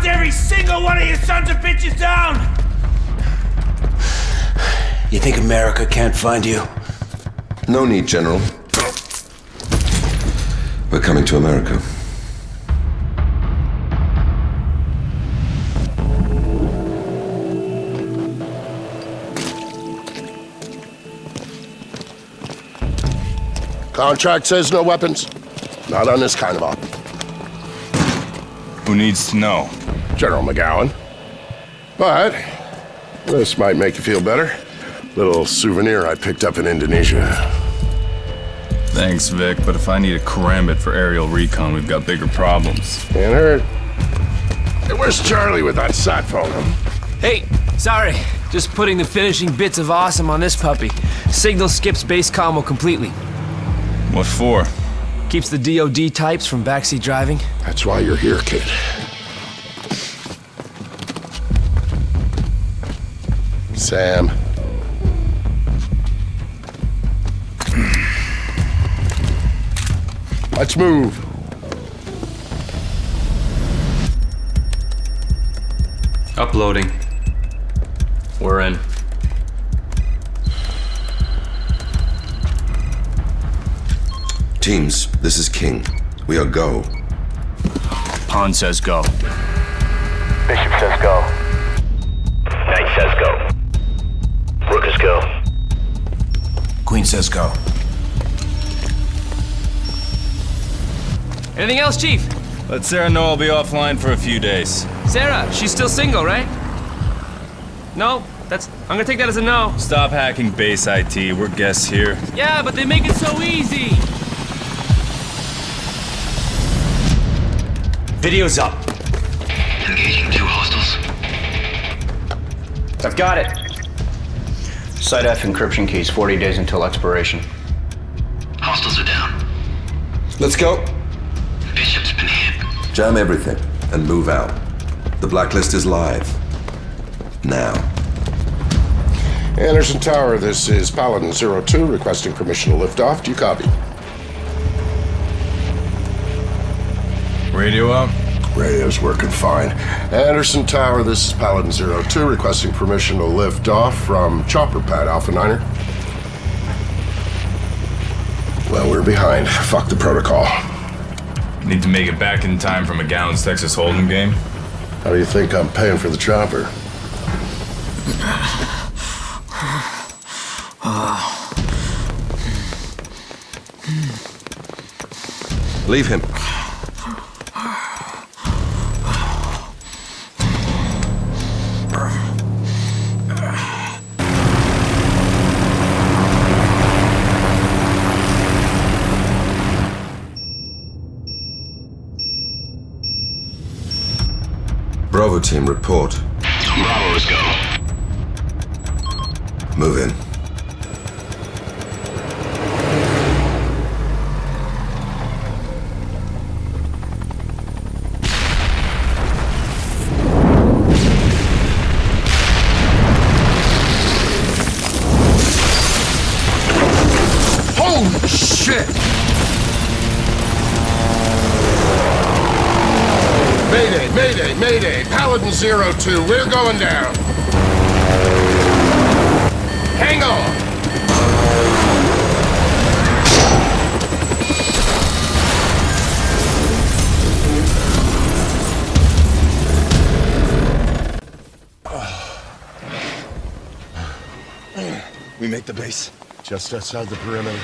hunt every single one of you sons of bitches down! You think America can't find you? No need, General. We're coming to America. Contract says no weapons. Not on this kind of op. Who needs to know? General McGowan. But this might make you feel better. Little souvenir I picked up in Indonesia. Thanks, Vic, but if I need a karambit for aerial recon, we've got bigger problems. Can't hurt. Hey, where's Charlie with that sat phone? Hey, sorry. Just putting the finishing bits of awesome on this puppy. Signal skips base combo completely. What for? Keeps the DOD types from backseat driving. That's why you're here, kid. Sam. Let's move. Uploading. We're in. Teams, this is King. We are go. Han says go. Bishop says go. Knight says go. Rook is go. Queen says go. Anything else, Chief? Let Sarah know I'll be offline for a few days. Sarah, she's still single, right? No? I'm gonna take that as a no. Stop hacking base IT. We're guests here. Yeah, but they make it so easy. Video's up. Engaging 2 hostiles. I've got it. Site F encryption keys, 40 days until expiration. Hostiles are down. Let's go. Bishop's been hit. Jam everything and move out. The blacklist is live. Now. Anderson Tower, this is Paladin 02 requesting permission to lift off. Do you copy? Radio up? Radio's working fine. Anderson Tower, this is Paladin 02 requesting permission to lift off from Chopper Pad Alpha 9er. Well, we're behind. Fuck the protocol. Need to make it back in time for McGowan's Texas Hold'em game? How do you think I'm paying for the chopper? Leave him. Bravo team, report. Bravo is go. Move in. Holy shit! Mayday, mayday, mayday! Paladin 02, we're going down! Hang on! We make the base. Just outside the perimeter.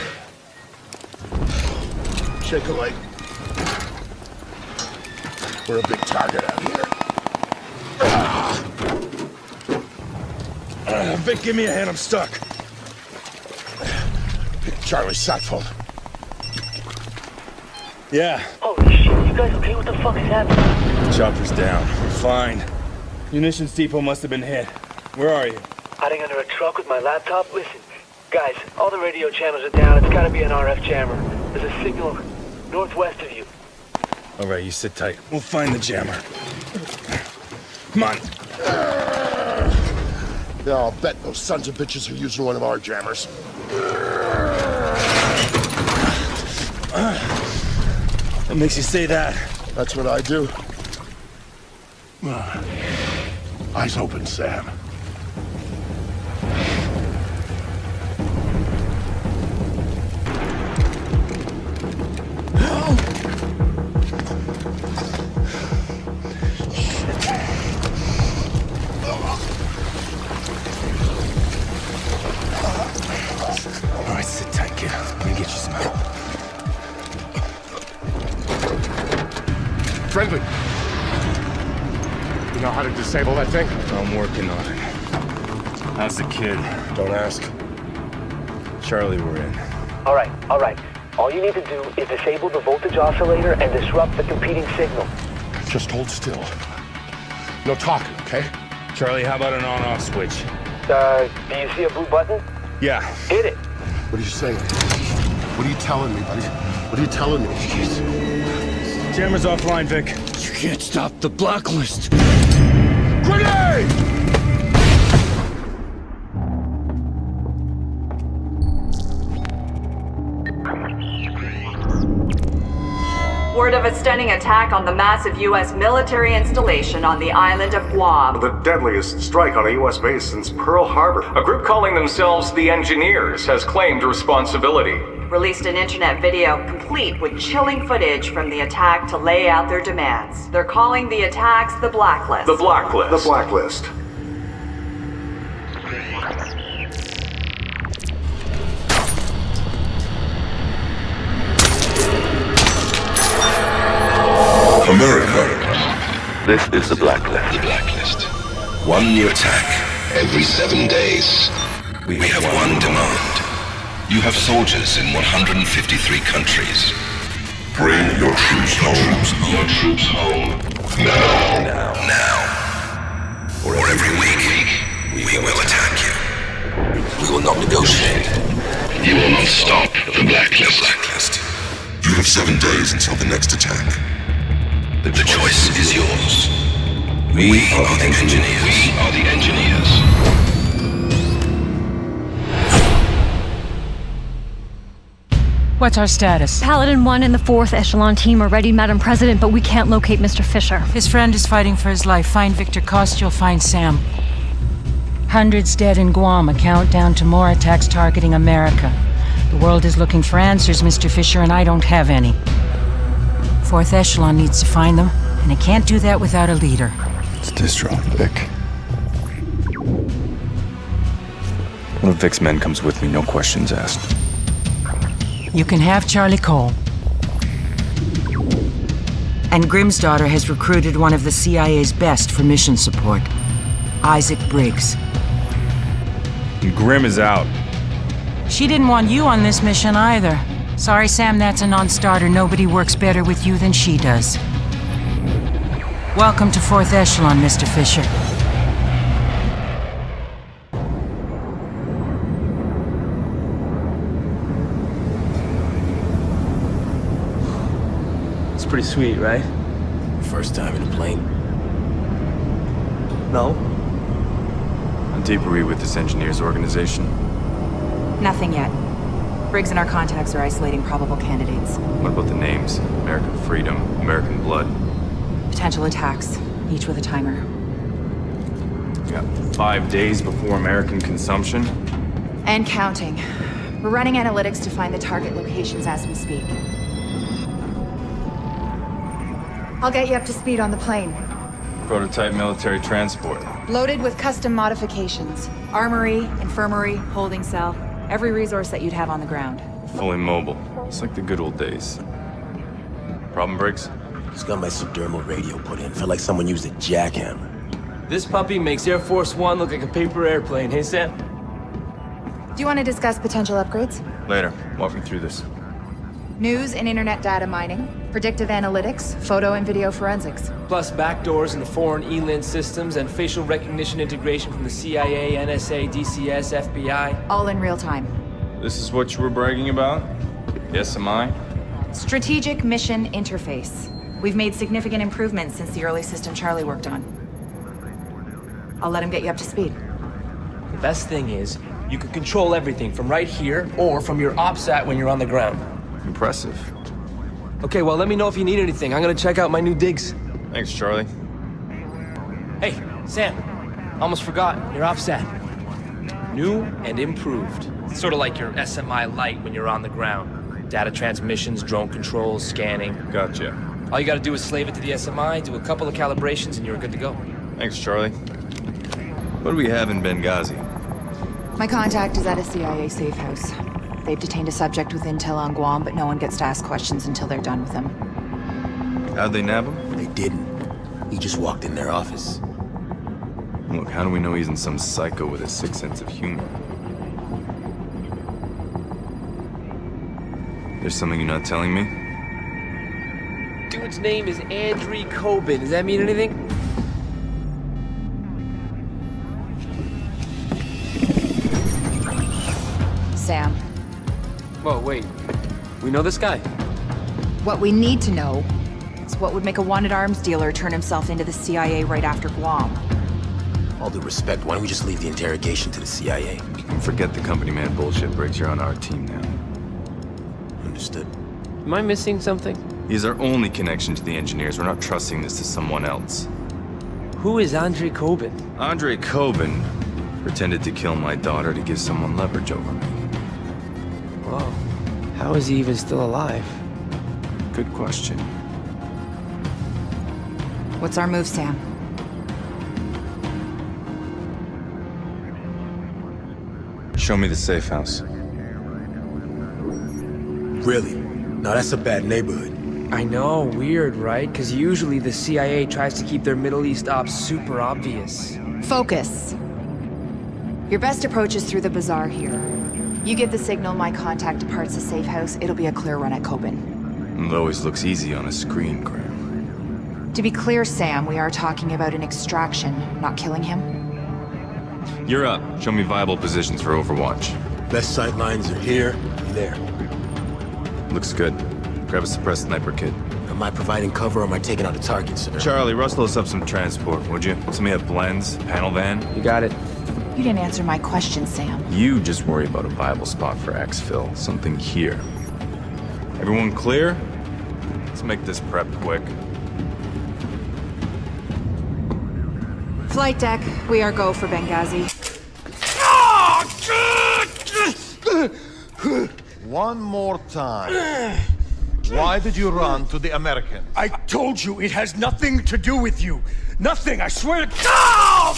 Shake a light. We're a big target out here. Vic, give me a hand. I'm stuck. Charlie, sat phone. Yeah. Holy shit, you guys okay? What the fuck is happening? Chopper's down. We're fine. Munitions depot must have been hit. Where are you? Hiding under a truck with my laptop? Listen, guys, all the radio channels are down. It's gotta be an RF jammer. There's a signal northwest of you. All right, you sit tight. We'll find the jammer. Come on. Yeah, I'll bet those sons of bitches are using one of our jammers. What makes you say that? That's what I do. Eyes open, Sam. All right, sit tight, kid. Let me get you some help. Friendly. You know how to disable that thing? I'm working on it. How's the kid? Don't ask. Charlie, we're in. All right. All you need to do is disable the voltage oscillator and disrupt the competing signal. Just hold still. No talking, okay? Charlie, how about an on-off switch? Do you see a blue button? Yeah. Hit it. What are you saying? What are you telling me, buddy? What are you telling me? Jammer's offline, Vic. You can't stop the blacklist. Grenade! Word of a stunning attack on the massive U.S. military installation on the island of Guam. The deadliest strike on a U.S. base since Pearl Harbor. A group calling themselves the Engineers has claimed responsibility. Released an internet video complete with chilling footage from the attack to lay out their demands. They're calling the attacks the Blacklist. The Blacklist. The Blacklist. America. This is the Blacklist. The Blacklist. One new attack. Every 7 days. We have one demand. You have soldiers in 153 countries. Bring your troops home. Your troops home. Now. Or every week, we will attack you. We will not negotiate. You will not stop the Blacklist. You have 7 days until the next attack. The choice is yours. We are the Engineers. We are the Engineers. What's our status? Paladin 1 and the 4th Echelon team are ready, Madam President, but we can't locate Mr. Fisher. His friend is fighting for his life. Find Victor Cost, you'll find Sam. Hundreds dead in Guam, a countdown to more attacks targeting America. The world is looking for answers, Mr. Fisher, and I don't have any. 4th Echelon needs to find them, and it can't do that without a leader. It's distro, Vic. One of Vic's men comes with me, no questions asked. You can have Charlie Cole. And Grimm's daughter has recruited one of the CIA's best for mission support, Isaac Briggs. And Grimm is out. She didn't want you on this mission either. Sorry, Sam, that's a non-starter. Nobody works better with you than she does. Welcome to 4th Echelon, Mr. Fisher. It's pretty sweet, right? First time in a plane. No? On debrief with this engineers organization. Nothing yet. Briggs and our contacts are isolating probable candidates. What about the names? American Freedom, American Blood. Potential attacks, each with a timer. We got 5 days before American consumption. And counting. We're running analytics to find the target locations as we speak. I'll get you up to speed on the plane. Prototype military transport. Loaded with custom modifications. Armory, infirmary, holding cell. Every resource that you'd have on the ground. Fully mobile. It's like the good old days. Problem, Briggs? Just got my subdermal radio put in. Felt like someone used a jackhammer. This puppy makes Air Force One look like a paper airplane, hey Sam? Do you want to discuss potential upgrades? Later. Walk me through this. News and internet data mining, predictive analytics, photo and video forensics. Plus backdoors into foreign ELIN systems and facial recognition integration from the CIA, NSA, DCS, FBI. All in real time. This is what you were bragging about? Yes, am I? Strategic Mission Interface. We've made significant improvements since the early system Charlie worked on. I'll let him get you up to speed. The best thing is, you can control everything from right here or from your OPSAT when you're on the ground. Impressive. Okay, well, let me know if you need anything. I'm gonna check out my new digs. Thanks, Charlie. Hey, Sam. Almost forgot. You're offset. New and improved. It's sort of like your SMI Lite when you're on the ground. Data transmissions, drone controls, scanning. Gotcha. All you gotta do is slave it to the SMI, do a couple of calibrations, and you're good to go. Thanks, Charlie. What do we have in Benghazi? My contact is at a CIA safe house. They've detained a subject with intel on Guam, but no one gets to ask questions until they're done with him. How'd they nab him? They didn't. He just walked in their office. Look, how do we know he isn't some psycho with a sick sense of humor? There's something you're not telling me? Dude's name is Andrei Kobin. Does that mean anything? Sam, Whoa, wait. We know this guy? what we need to know is what would make a wanted arms dealer turn himself into the CIA right after Guam. All due respect, why don't we just leave the interrogation to the CIA? Forget the company man bullshit, Briggs. You're on our team now. Understood. Am I missing something? He's our only connection to the engineers. We're not trusting this to someone else. Who is Andrei Kobin? Andrei Kobin pretended to kill my daughter to give someone leverage over me. Whoa. How is he even still alive? Good question. What's our move, Sam? Show me the safe house. Really? No, that's a bad neighborhood. I know, weird, right? Because usually the CIA tries to keep their Middle East ops super obvious. Focus. Your best approach is through the bazaar here. You give the signal my contact departs the safe house, it'll be a clear run at Kobin. It always looks easy on a screen, Graham. To be clear, Sam, we are talking about an extraction, not killing him. You're up. Show me viable positions for Overwatch. Best sight lines are here and there. Looks good. Grab a suppressed sniper kit. Am I providing cover or am I taking out a target, sir? Charlie, rustle us up some transport, would you? Somebody have blends, panel van? You got it. You didn't answer my question, Sam. You just worry about a viable spot for exfil. Something here. Everyone clear? Let's make this prep quick. Flight deck, we are go for Benghazi. One more time. Why did you run to the Americans? I told you it has nothing to do with you. Nothing, I swear to God!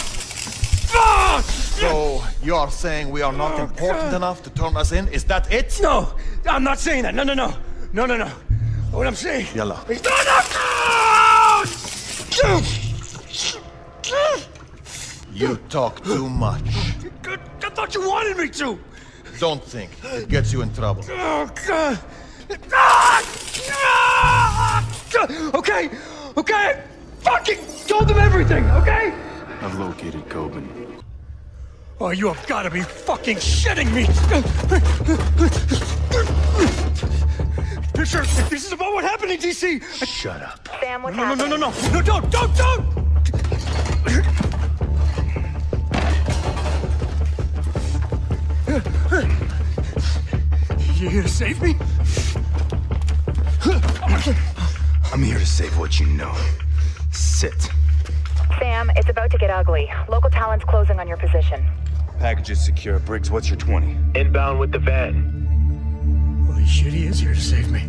So, you are saying we are not important enough to turn us in? Is that it? No, I'm not saying that. No. What I'm saying... Yalla. is... You talk too much. I thought you wanted me to! Don't think. It gets you in trouble. Oh, God. Okay. I fucking told them everything, okay? I've located Kobin. Oh, you have got to be fucking shitting me! Fisher, if this is about what happened in DC... Shut up. Sam, what's No, happening? No, don't! You here to save me? I'm here to save what you know. Sit. Sam, it's about to get ugly. Local talent's closing on your position. Package is secure. Briggs, what's your 20? Inbound with the van. Holy shit, he is here to save me.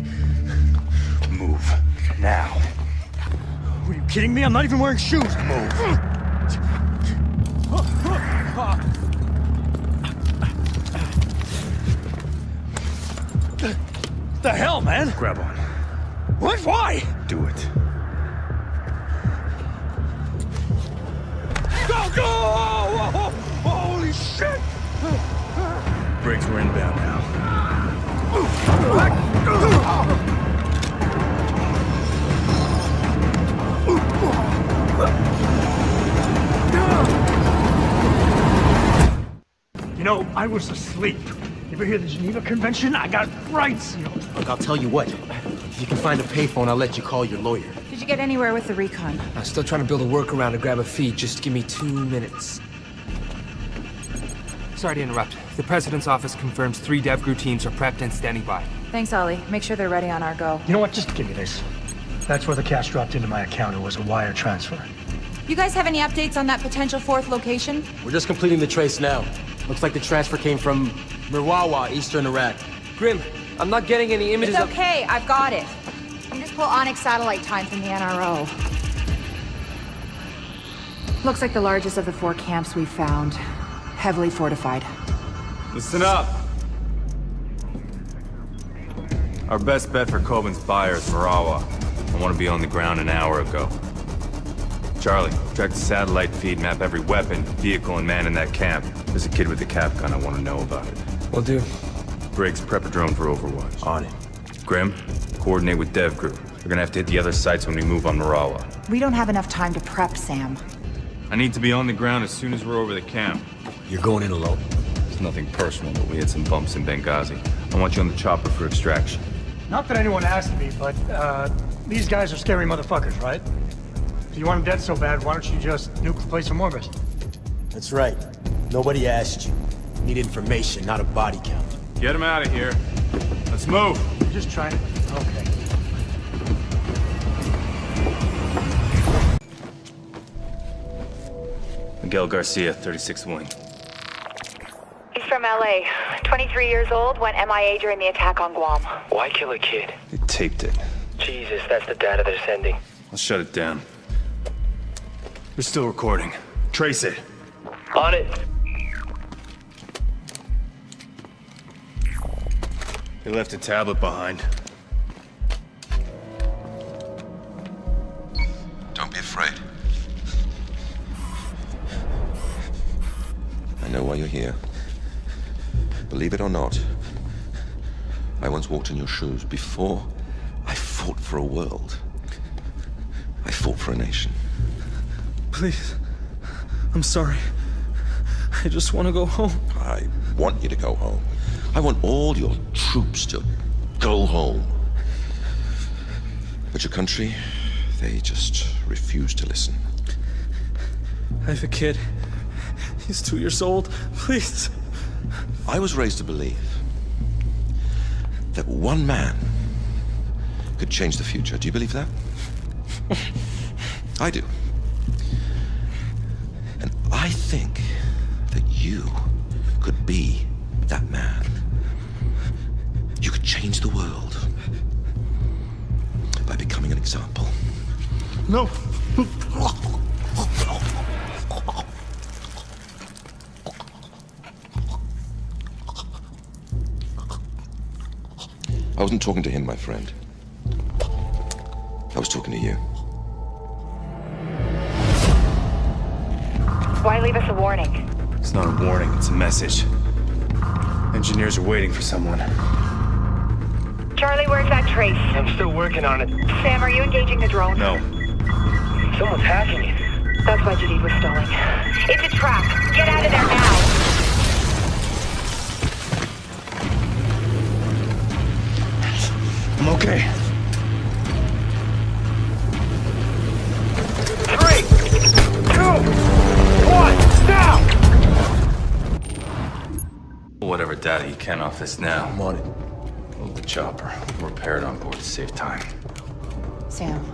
Move. Now. Are you kidding me? I'm not even wearing shoes. Move. The hell, man? Grab on. What? Why? Do it. Go! Whoa. Holy shit! Briggs, we're inbound now. You know, I was asleep. You ever hear the Geneva Convention? I got rights, you know. Look, I'll tell you what. If you can find a payphone, I'll let you call your lawyer. Did you get anywhere with the recon? I'm still trying to build a workaround to grab a feed. Just give me 2 minutes. Sorry to interrupt. The President's office confirms 3 DevGru teams are prepped and standing by. Thanks, Ollie. Make sure they're ready on our go. You know what? Just give me this. That's where the cash dropped into my account. It was a wire transfer. You guys have any updates on that potential fourth location? We're just completing the trace now. Looks like the transfer came from Mirawa, eastern Iraq. Grim, I'm not getting any images It's okay, I've got it. You just pull Onyx satellite time from the NRO. Looks like the largest of the 4 camps we've found. Heavily fortified. Listen up. Our best bet for Coben's buyer is Mirawa. I want to be on the ground an hour ago. Charlie, track the satellite feed, map every weapon, vehicle, and man in that camp. There's a kid with a cap gun I want to know about it. Will do. Briggs, prep a drone for Overwatch. On it. Grim, coordinate with Dev Group. We're gonna have to hit the other sites when we move on Mirawa. We don't have enough time to prep, Sam. I need to be on the ground as soon as we're over the camp. You're going in alone? It's nothing personal, but we had some bumps in Benghazi. I want you on the chopper for extraction. Not that anyone asked me, but, these guys are scary motherfuckers, right? If you want them dead so bad, why don't you just nuke the place from orbit? That's right. Nobody asked you. Need information, not a body count. Get him out of here. Let's move. You're just trying to... Okay. Miguel Garcia, 36th Wing. He's from LA. 23 years old, went MIA during the attack on Guam. Why kill a kid? They taped it. Jesus, that's the data they're sending. I'll shut it down. We're still recording. Trace it. On it. They left a tablet behind. Don't be afraid. I know why you're here. Believe it or not, I once walked in your shoes. Before I fought for a world, I fought for a nation. Please. I'm sorry. I just want to go home. I want you to go home. I want all your troops to go home. But your country, they just refuse to listen. I have a kid. He's 2 years old. Please. I was raised to believe that one man could change the future. Do you believe that? I do. And I think that you could be that man. You could change the world by becoming an example. No. I wasn't talking to him, my friend. I was talking to you. Why leave us a warning? It's not a warning, it's a message. Engineers are waiting for someone. Charlie, where's that trace? I'm still working on it. Sam, are you engaging the drone? No. Someone's hacking it. That's why Jadid was stalling. It's a trap. Get out of there now. I'm okay. 3, 2, 1, now! Whatever data you can off this now. I'm on it. Load the chopper. We'll repair it on board to save time. Sam.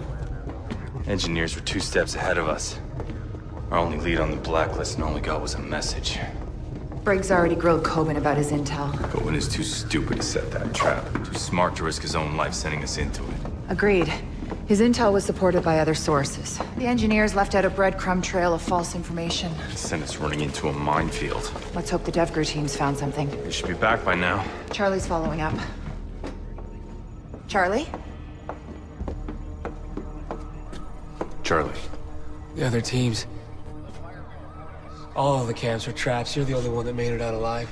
Engineers were 2 steps ahead of us. Our only lead on the blacklist and all we got was a message. Briggs already grilled Coben about his intel. Coben is too stupid to set that trap. Too smart to risk his own life sending us into it. Agreed. His intel was supported by other sources. The engineers left out a breadcrumb trail of false information. Sent us running into a minefield. Let's hope the DevGru team's found something. They should be back by now. Charlie's following up. Charlie? Charlie. The other teams. All the camps were traps. You're the only one that made it out alive.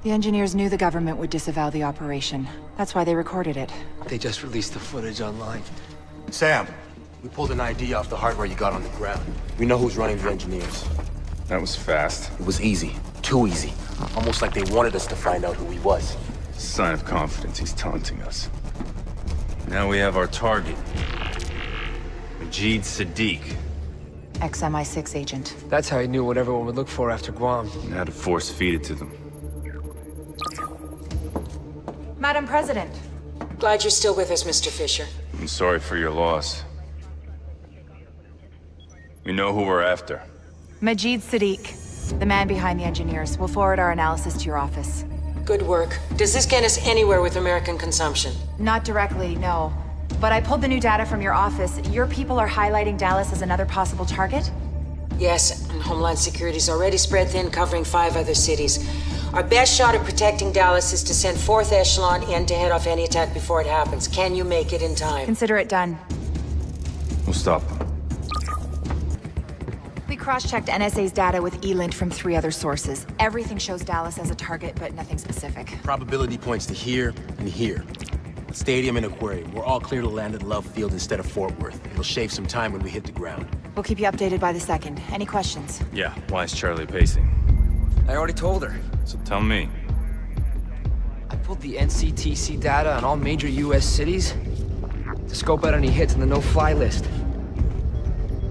The engineers knew the government would disavow the operation. That's why they recorded it. They just released the footage online. Sam, we pulled an ID off the hardware you got on the ground. We know who's running the engineers. That was fast. It was easy. Too easy. Almost like they wanted us to find out who he was. Sign of confidence. He's taunting us. Now we have our target. Majid Sadiq. Ex-MI6 agent. That's how he knew what everyone would look for after Guam. And how to force feed it to them. Madam President. Glad you're still with us, Mr. Fisher. I'm sorry for your loss. We know who we're after. Majid Sadiq, the man behind the engineers. We'll forward our analysis to your office. Good work. Does this get us anywhere with American consumption? Not directly, no. But I pulled the new data from your office. Your people are highlighting Dallas as another possible target? Yes, and Homeland Security's already spread thin, covering 5 other cities. Our best shot at protecting Dallas is to send 4th Echelon in to head off any attack before it happens. Can you make it in time? Consider it done. We'll stop them. We cross-checked NSA's data with ELINT from 3 other sources. Everything shows Dallas as a target, but nothing specific. Probability points to here and here. Stadium and aquarium. We're all clear to land at Love Field instead of Fort Worth. It'll shave some time when we hit the ground. We'll keep you updated by the second. Any questions? Yeah, why is Charlie pacing? I already told her. So tell me. I pulled the NCTC data on all major US cities to scope out any hits on the no-fly list.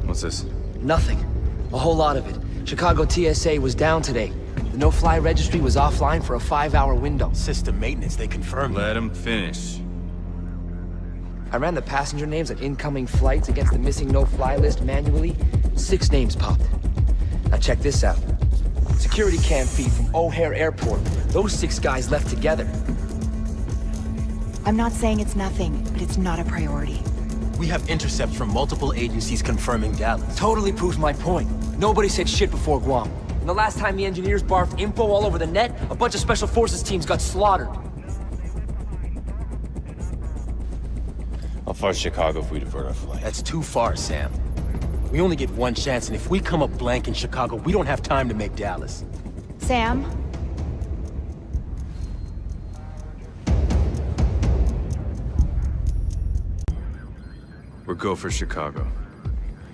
What's this? Nothing. A whole lot of it. Chicago TSA was down today. The no-fly registry was offline for a 5-hour window. System maintenance, they confirmed. Let him finish. I ran the passenger names on incoming flights against the missing no-fly list manually. 6 names popped. Now check this out. Security cam feed from O'Hare Airport. Those 6 guys left together. I'm not saying it's nothing, but it's not a priority. We have intercepts from multiple agencies confirming Dallas. Totally proves my point. Nobody said shit before Guam. And the last time the engineers barfed info all over the net, a bunch of special forces teams got slaughtered. How far's Chicago if we divert our flight? That's too far, Sam. We only get one chance, and if we come up blank in Chicago, we don't have time to make Dallas. Sam? We're go for Chicago.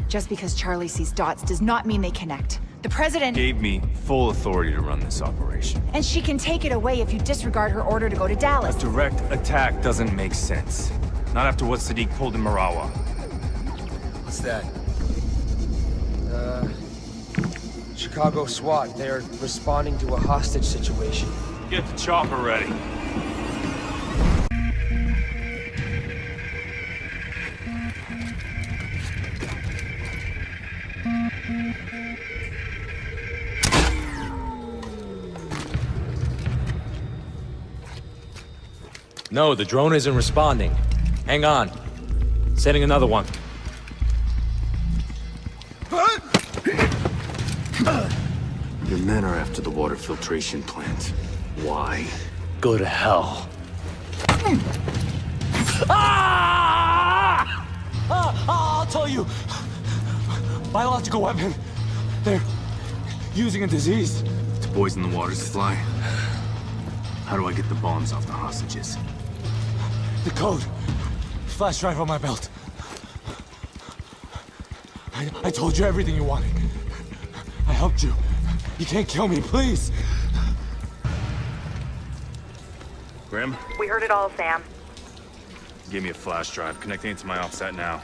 Just because Charlie sees dots does not mean they connect. The president Gave me full authority to run this operation. and she can take it away if you disregard her order to go to Dallas. A direct attack doesn't make sense. Not after what Sadiq pulled in Marawa. What's that? Chicago SWAT. They're responding to a hostage situation. Get the chopper ready. No, the drone isn't responding. Hang on. Sending another one. Your men are after the water filtration plant. Why? Go to hell. I'll tell you. Biological weapon. They're using a disease. To poison the water supply. How do I get the bombs off the hostages? The code. Flash drive on my belt. I told you everything you wanted. I helped you. You can't kill me, please. Grim? We heard it all, Sam. Give me a flash drive. Connecting it to my offset now.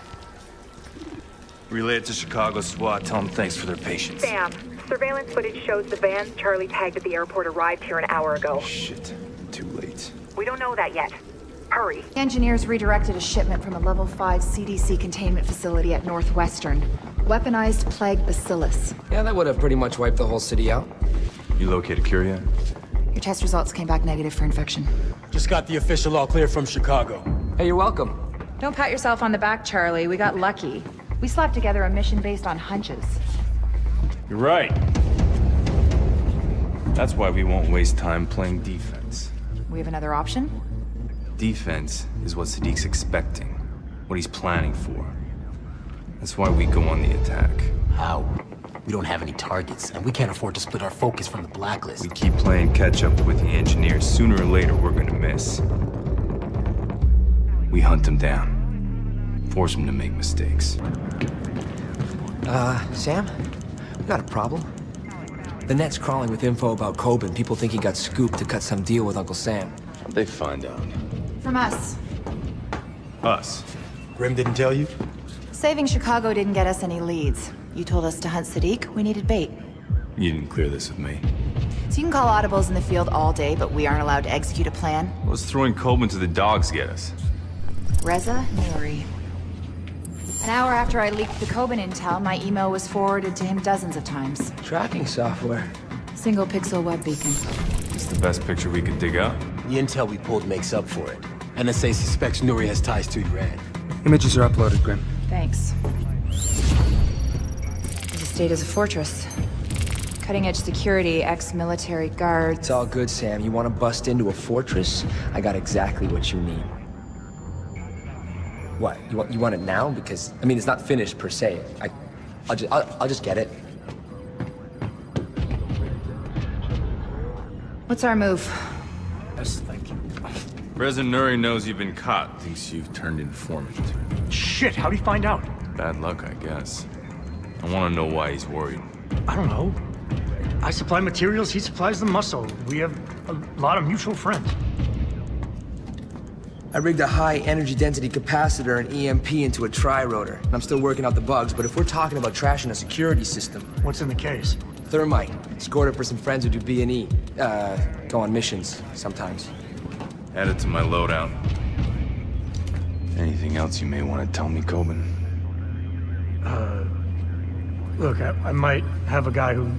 Relay it to Chicago SWAT. Tell them thanks for their patience. Sam, surveillance footage shows the van Charlie tagged at the airport arrived here an hour ago. Shit. Too late. We don't know that yet. Hurry. Engineers redirected a shipment from a level 5 CDC containment facility at Northwestern. Weaponized plague bacillus. Yeah, that would have pretty much wiped the whole city out. You located Cure yet? Your test results came back negative for infection. Just got the official all clear from Chicago. Hey, you're welcome. Don't pat yourself on the back, Charlie. We got lucky. We slapped together a mission based on hunches. You're right. That's why we won't waste time playing defense. We have another option? Defense is what Sadiq's expecting. What he's planning for. That's why we go on the attack. How? We don't have any targets, and we can't afford to split our focus from the blacklist. We keep playing catch-up with the engineers. Sooner or later, we're gonna miss. We hunt them down. Force them to make mistakes. Sam? We got a problem. The net's crawling with info about Coben. People think he got scooped to cut some deal with Uncle Sam. How'd they find out? From us. Us? Grim didn't tell you? Saving Chicago didn't get us any leads. You told us to hunt Sadiq. We needed bait. You didn't clear this with me. So you can call audibles in the field all day, but we aren't allowed to execute a plan. What's throwing Coben to the dogs get us? Reza Nouri. An hour after I leaked the Coben intel, my email was forwarded to him dozens of times. Tracking software. Single pixel web beacon. It's the best picture we could dig up. The intel we pulled makes up for it. NSA suspects Nuri has ties to Iran. Images are uploaded, Grim. Thanks. This estate is a fortress. Cutting-edge security, ex-military guards. It's all good, Sam. You want to bust into a fortress? I got exactly what you need. What? You want it now? Because I mean, it's not finished per se. I'll just get it. What's our move? Yes, thank you. President Nuri knows you've been caught. Thinks you've turned informant. Shit, how'd he find out? Bad luck, I guess. I want to know why he's worried. I don't know. I supply materials, he supplies the muscle. We have a lot of mutual friends. I rigged a high energy density capacitor and EMP into a tri-rotor. And I'm still working out the bugs, but if we're talking about trashing a security system... What's in the case? Thermite. Scored it for some friends who do B&E. Go on missions, sometimes. Add it to my loadout. Anything else you may want to tell me, Coben? Look, I might have a guy who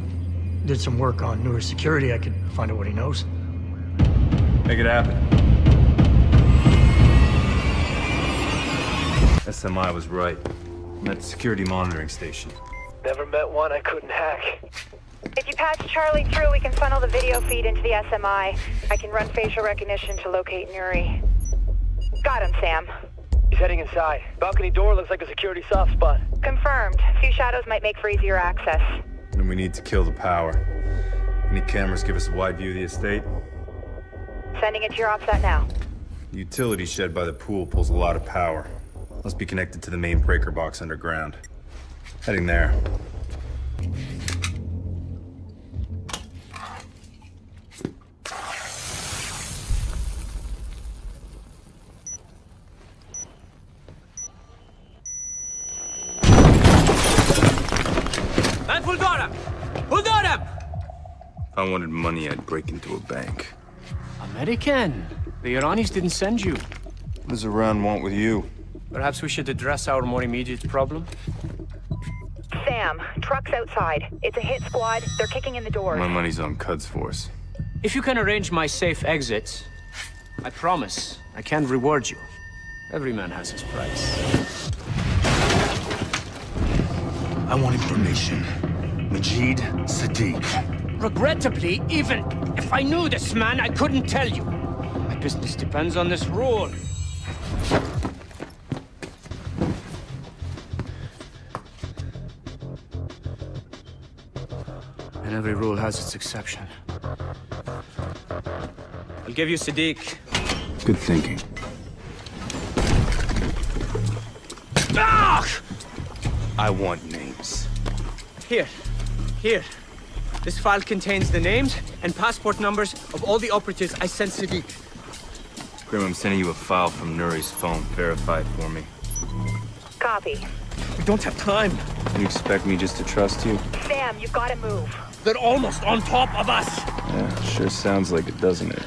did some work on newer security. I could find out what he knows. Make it happen. SMI was right. I'm at the security monitoring station. Never met one I couldn't hack. If you patch Charlie through, we can funnel the video feed into the SMI. I can run facial recognition to locate Nuri. Got him, Sam. He's heading inside. Balcony door looks like a security soft spot. Confirmed. Few shadows might make for easier access. Then we need to kill the power. Any cameras give us a wide view of the estate? Sending it to your OPSAT now. The utility shed by the pool pulls a lot of power. Must be connected to the main breaker box underground. Heading there. Man, hold on him! Hold on him! If I wanted money, I'd break into a bank. American. The Iranis didn't send you. What does Iran want with you? Perhaps we should address our more immediate problem. Sam, truck's outside. It's a hit squad. They're kicking in the doors. My money's on Cud's force. If you can arrange my safe exit, I promise I can reward you. Every man has his price. I want information. Majid Sadiq. Regrettably, even if I knew this man, I couldn't tell you. My business depends on this role. And every rule has its exception. I'll give you Sadiq. Good thinking. Ah! I want names. Here. This file contains the names and passport numbers of all the operatives I sent Sadiq. Grim, I'm sending you a file from Nuri's phone. Verify it for me. Copy. We don't have time. You expect me just to trust you? Sam, you've got to move. They're almost on top of us. Yeah, sure sounds like it, doesn't it?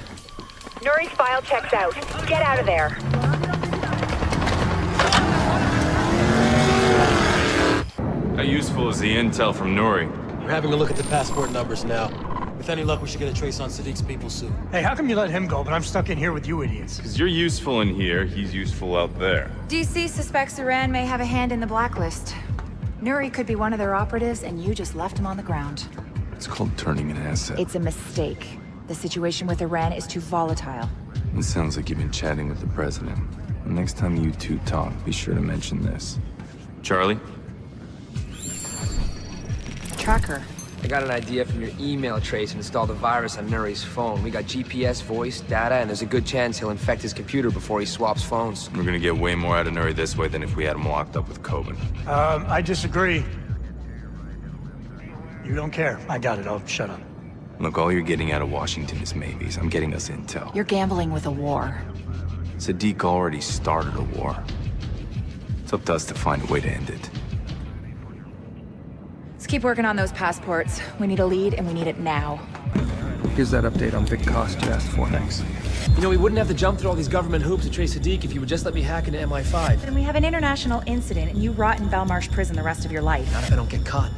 Nuri's file checks out. Get out of there. How useful is the intel from Nuri? We're having a look at the passport numbers now. With any luck, we should get a trace on Sadiq's people soon. Hey, how come you let him go, but I'm stuck in here with you idiots? Because you're useful in here, he's useful out there. DC suspects Iran may have a hand in the blacklist. Nuri could be one of their operatives, and you just left him on the ground. It's called turning an asset. It's a mistake. The situation with Iran is too volatile. It sounds like you've been chatting with the president. The next time you two talk, be sure to mention this. Charlie? Tracker. I got an idea from your email trace and installed a virus on Nuri's phone. We got GPS, voice, data, and there's a good chance he'll infect his computer before he swaps phones. We're gonna get way more out of Nuri this way than if we had him locked up with Coben. I disagree. You don't care. I got it. I'll shut up. Look, all you're getting out of Washington is maybes. I'm getting us intel. You're gambling with a war. Sadiq already started a war. It's up to us to find a way to end it. Let's keep working on those passports. We need a lead, and we need it now. Here's that update on Vic Cost you asked for. Thanks. You know, we wouldn't have to jump through all these government hoops to trace Sadiq if you would just let me hack into MI5. Then we have an international incident and you rot in Belmarsh prison the rest of your life. Not if I don't get caught.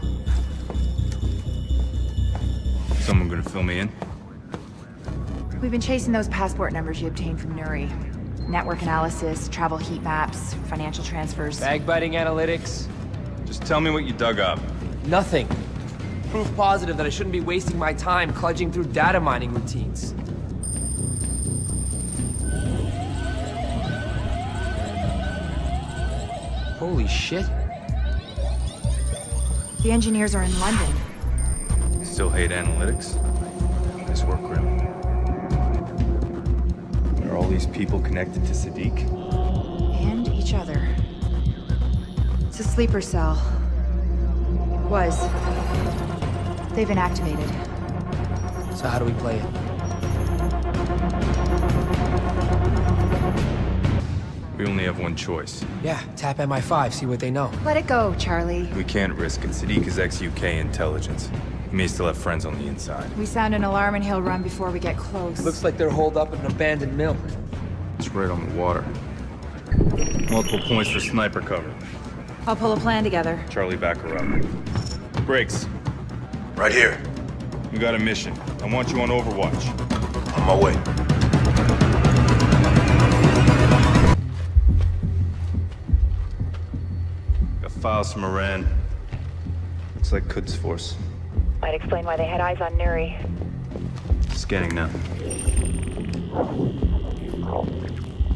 Someone gonna fill me in? We've been chasing those passport numbers you obtained from Nuri. Network analysis, travel heat maps, financial transfers. Bag-biting analytics. Just tell me what you dug up. Nothing. Proof positive that I shouldn't be wasting my time kludging through data mining routines. Holy shit. The engineers are in London. Still hate analytics? Nice work, Grim. Are all these people connected to Sadiq? And each other. It's a sleeper cell. Was. They've been activated. So how do we play it? We only have one choice. Yeah, tap MI5, see what they know. Let it go, Charlie. We can't risk it. Sadiq is ex-UK intelligence. He may still have friends on the inside. We sound an alarm and he'll run before we get close. Looks like they're holed up in an abandoned mill. It's right on the water. Multiple points for sniper cover. I'll pull a plan together. Charlie, back her up. Briggs. Right here. We got a mission. I want you on Overwatch. On my way. Got files from Iran. Looks like Quds Force. Might explain why they had eyes on Nuri. Scanning now.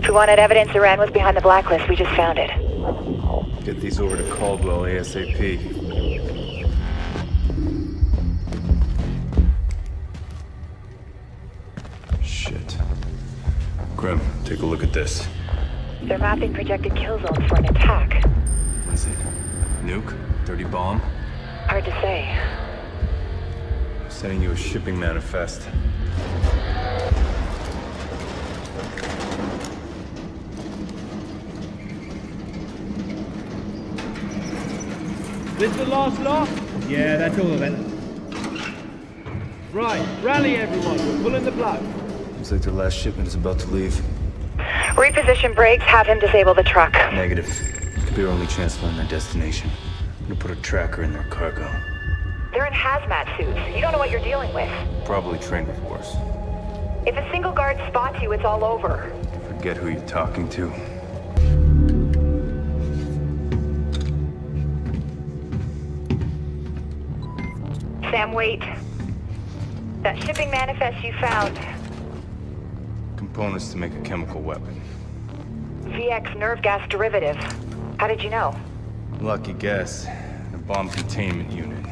If we wanted evidence Iran was behind the blacklist, we just found it. Get these over to Caldwell ASAP. Shit. Grim, take a look at this. They're mapping projected kill zones for an attack. What is it? Nuke? Dirty bomb? Hard to say. I'm sending you a shipping manifest. This the last lot? Yeah, that's all of it. Right, rally everyone, we're pulling the plug. Looks like their last shipment is about to leave. Reposition brakes, have him disable the truck. Negative. Could be our only chance to find their destination. I'm gonna put a tracker in their cargo. They're in hazmat suits. You don't know what you're dealing with. Probably trained with worse. If a single guard spots you, it's all over. Forget who you're talking to. Sam, wait. That shipping manifest you found. Components to make a chemical weapon. VX nerve gas derivative. How did you know? Lucky guess. The bomb containment unit.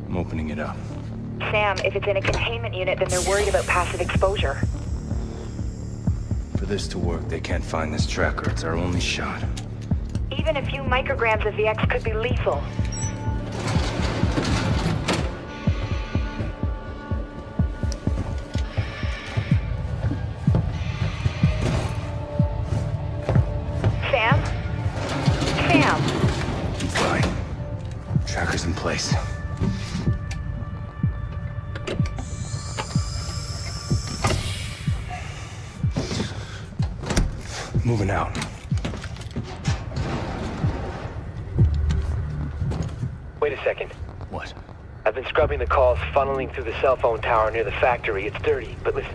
I'm opening it up. Sam, if it's in a containment unit, then they're worried about passive exposure. For this to work, they can't find this tracker. It's our only shot. Even a few micrograms of VX could be lethal. Sam? Sam! I'm fine. Tracker's in place. Moving out. Wait a second. What? I've been scrubbing the calls funneling through the cell phone tower near the factory. It's dirty, but listen.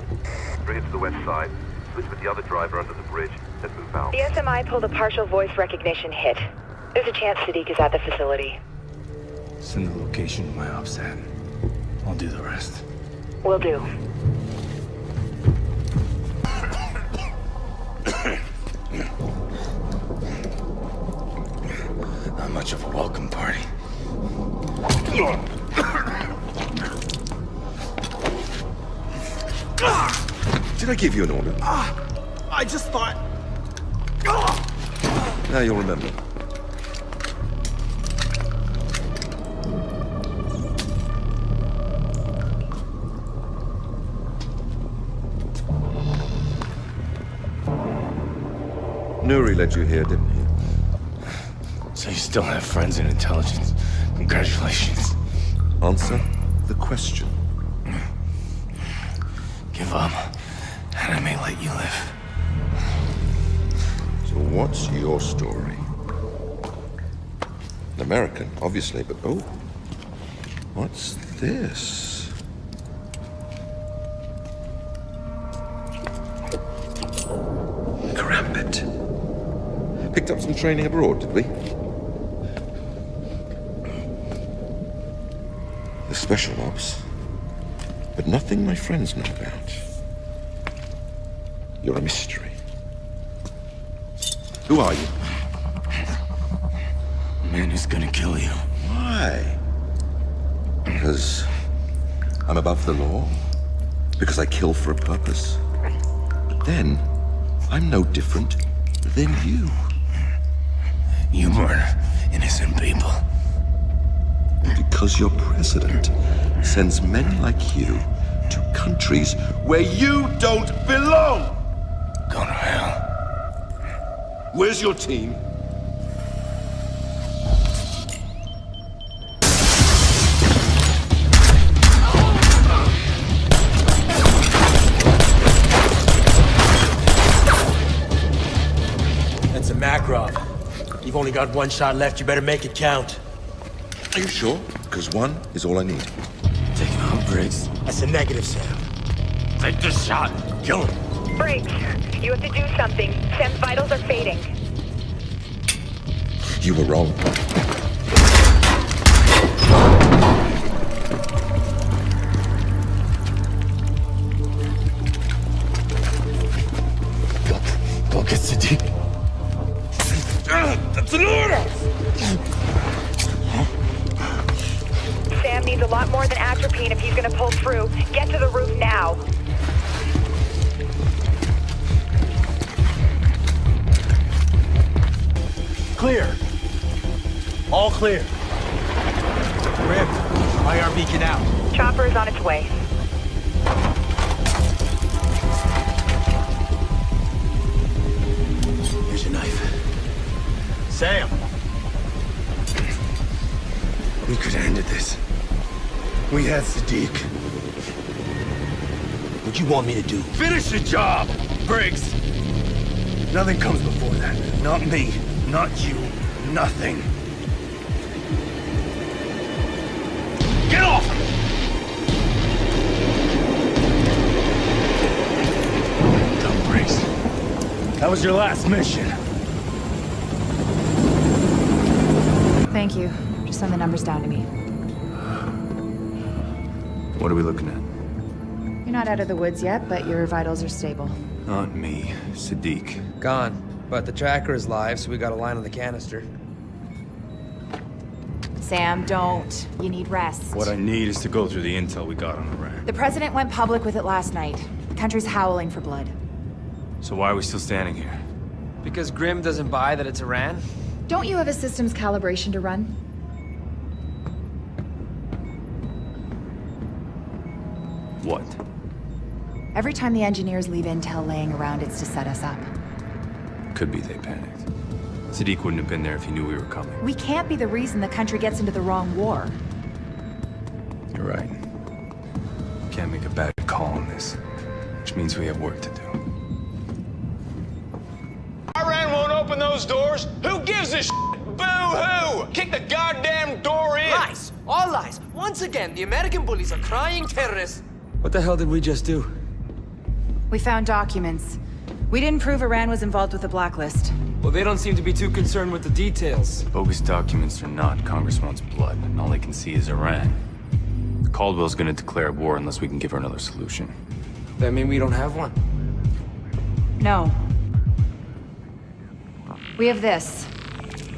Bring it to the west side. Switch with the other driver under the bridge, then move out. The SMI pulled a partial voice recognition hit. There's a chance Sadiq is at the facility. Send the location to my OPSAT. I'll do the rest. Will do. Not much of a welcome party. Did I give you an order? I just thought... Now you'll remember. Nuri led you here, didn't he? So you still have friends in intelligence. Congratulations. Answer the question. Give up, and I may let you live. So what's your story? An American, obviously, but oh, what's this? Karambit. Picked up some training abroad, did we? The special ops, but nothing my friends know about. You're a mystery. Who are you? The man who's gonna kill you. Why? Because I'm above the law? Because I kill for a purpose? But then, I'm no different than you. You murder innocent people. Because your president sends men like you to countries where you don't belong! Go to hell. Where's your team? That's a Makarov. You've only got one shot left. You better make it count. Are you sure? Because one is all I need. Take him out, Briggs. That's a negative, Sam. Take this shot. Kill him. Briggs, you have to do something. Sam's vitals are fading. You were wrong. Go get Sadiq. That's an order! Sam needs a lot more than atropine if he's gonna pull through. Get to the roof now. Clear. All clear. Grim, IR beacon out. Chopper is on its way. Here's your knife. Sam! We could have ended this. We had Sadiq. What you want me to do? Finish the job, Briggs! Nothing comes before that. Not me. Not you. Nothing. Get off! Come, Briggs. That was your last mission. Thank you. Just send the numbers down to me. What are we looking at? You're not out of the woods yet, but your vitals are stable. Not me. Sadiq. Gone. But the tracker is live, so we got a line on the canister. Sam, don't. You need rest. What I need is to go through the intel we got on Iran. The president went public with it last night. The country's howling for blood. So why are we still standing here? Because Grim doesn't buy that it's Iran? Don't you have a systems calibration to run? What? Every time the engineers leave intel laying around, it's to set us up. Could be they panicked. Sadiq wouldn't have been there if he knew we were coming. We can't be the reason the country gets into the wrong war. You're right. Can't make a bad call on this. Which means we have work to do. Iran won't open those doors. Who gives a shit? Boo-hoo! Kick the goddamn door in! Lies! All lies! Once again, the American bullies are crying terrorists! What the hell did we just do? We found documents. We didn't prove Iran was involved with the blacklist. Well, they don't seem to be too concerned with the details. Bogus documents or not, Congress wants blood, and all they can see is Iran. Caldwell's gonna declare war unless we can give her another solution. That mean we don't have one? No. We have this.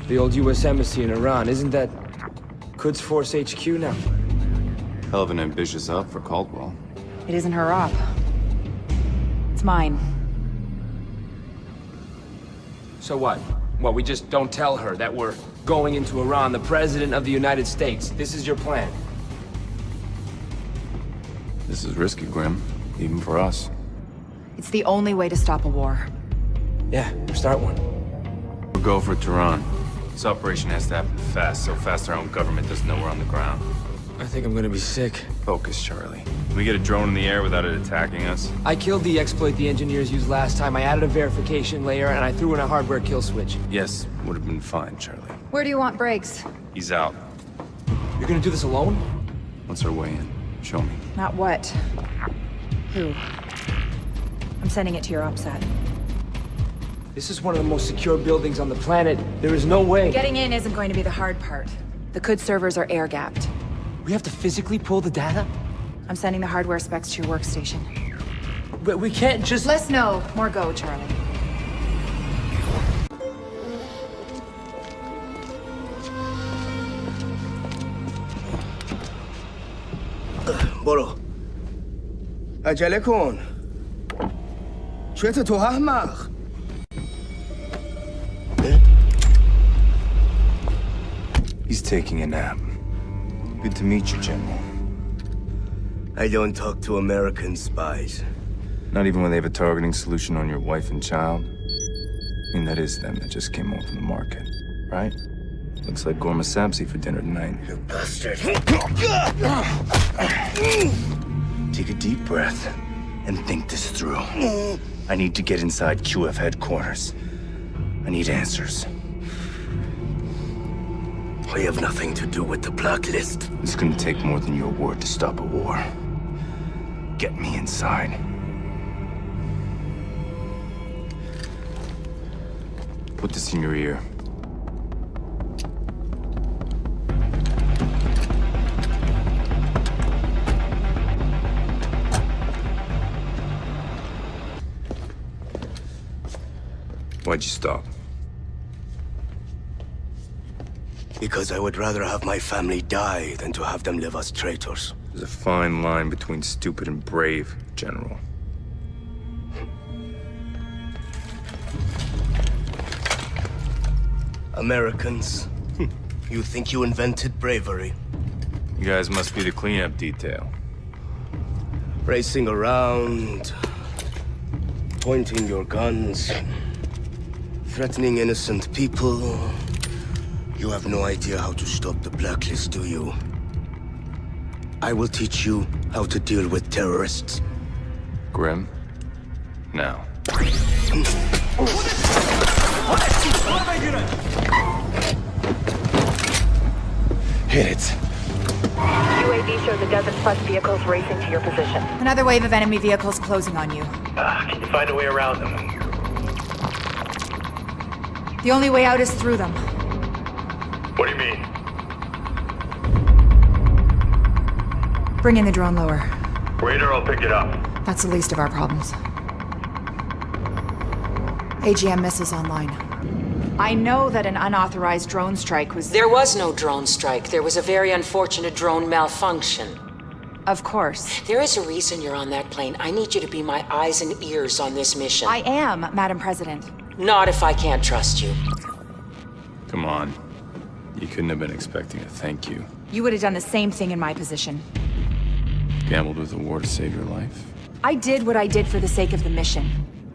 The old U.S. Embassy in Iran, isn't that Quds Force HQ now? Hell of an ambitious op for Caldwell. It isn't her op. It's mine. So what? What, we just don't tell her that we're going into Iran, the President of the United States. This is your plan. This is risky, Grim. Even for us. It's the only way to stop a war. Yeah, start one. We'll go for Tehran. This operation has to happen fast, so fast our own government doesn't know we're on the ground. I think I'm gonna be sick. Focus, Charlie. Can we get a drone in the air without it attacking us? I killed the exploit the engineers used last time. I added a verification layer, and I threw in a hardware kill switch. Yes, would have been fine, Charlie. Where do you want Briggs? He's out. You're gonna do this alone? What's our way in? Show me. Not what. Who? I'm sending it to your OPSAT. This is one of the most secure buildings on the planet. There is no way. Getting in isn't going to be the hard part. The CUD servers are air-gapped. We have to physically pull the data? I'm sending the hardware specs to your workstation. But we can't just... Less no, more go, Charlie. برو عجله کن چته تو احمق He's taking a nap. Good to meet you, General. I don't talk to American spies. Not even when they have a targeting solution on your wife and child? I mean, that is them that just came home from the market, right? Looks like Gorma Sabzi for dinner tonight. You bastard. Take a deep breath and think this through. I need to get inside QF headquarters. I need answers. I have nothing to do with the blacklist. It's gonna take more than your word to stop a war. Get me inside. Put this in your ear. Why'd you stop? Because I would rather have my family die than to have them live as traitors. There's a fine line between stupid and brave, General. Americans, you think you invented bravery? You guys must be the cleanup detail. Racing around, pointing your guns, threatening innocent people. You have no idea how to stop the blacklist, do you? I will teach you how to deal with terrorists. Grim? Now. Hit it. UAV shows a dozen plus vehicles racing to your position. Another wave of enemy vehicles closing on you. Can you find a way around them? The only way out is through them. What do you mean? Bring in the drone lower. Radar, I'll pick it up. That's the least of our problems. AGM missiles online. I know that an unauthorized drone strike was... There was no drone strike. There was a very unfortunate drone malfunction. Of course. There is a reason you're on that plane. I need you to be my eyes and ears on this mission. I am, Madam President. Not if I can't trust you. Come on. You couldn't have been expecting a thank you. You would have done the same thing in my position. Gambled with a war to save your life? I did what I did for the sake of the mission.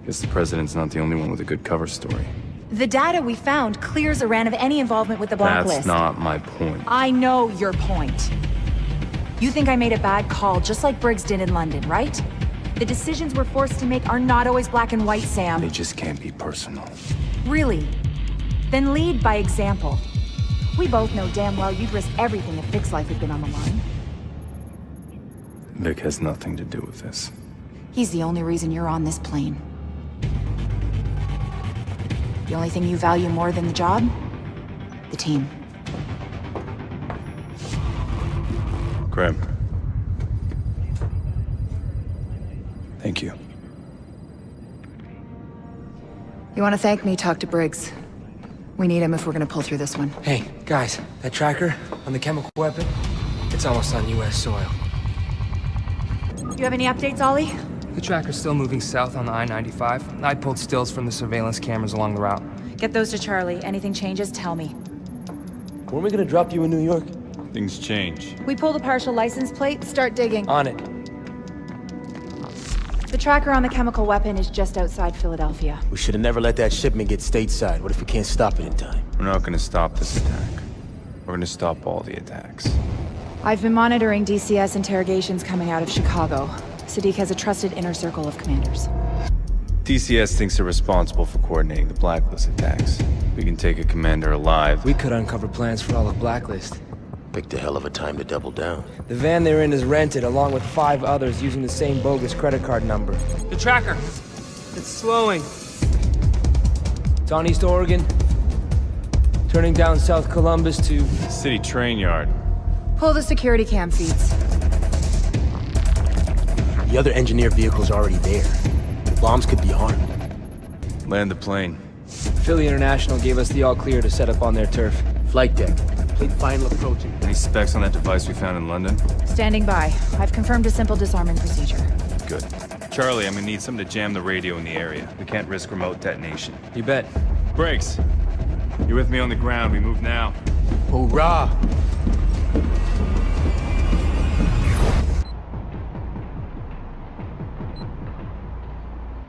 Guess the president's not the only one with a good cover story. The data we found clears Iran of any involvement with the blacklist. That's not my point. I know your point. You think I made a bad call, just like Briggs did in London, right? The decisions we're forced to make are not always black and white, Sam. They just can't be personal. Really? Then lead by example. We both know damn well you'd risk everything if Vic's life had been on the line. Vic has nothing to do with this. He's the only reason you're on this plane. The only thing you value more than the job? The team. Grim. Thank you. You want to thank me, talk to Briggs. We need him if we're gonna pull through this one. Hey, guys, that tracker on the chemical weapon, it's almost on U.S. soil. You have any updates, Ollie? The tracker's still moving south on the I-95. I pulled stills from the surveillance cameras along the route. Get those to Charlie. Anything changes, tell me. Weren't we gonna drop you in New York? Things change. We pulled a partial license plate, start digging. On it. The tracker on the chemical weapon is just outside Philadelphia. We should have never let that shipment get stateside. What if we can't stop it in time? We're not gonna stop this attack. We're gonna stop all the attacks. I've been monitoring DCS interrogations coming out of Chicago. Sadiq has a trusted inner circle of commanders. DCS thinks they're responsible for coordinating the Blacklist attacks. We can take a commander alive. We could uncover plans for all of Blacklist. Picked a hell of a time to double down. The van they're in is rented, along with 5 others using the same bogus credit card number. The tracker! It's slowing. It's on East Oregon. Turning down South Columbus to... City train yard. Pull the security cam feeds. The other engineer vehicle's already there. The bombs could be armed. Land the plane. Philly International gave us the all-clear to set up on their turf. Flight deck. Complete final approaching. Any specs on that device we found in London? Standing by. I've confirmed a simple disarming procedure. Good. Charlie, I'm gonna need something to jam the radio in the area. We can't risk remote detonation. You bet. Brakes. You're with me on the ground. We move now. Hoorah!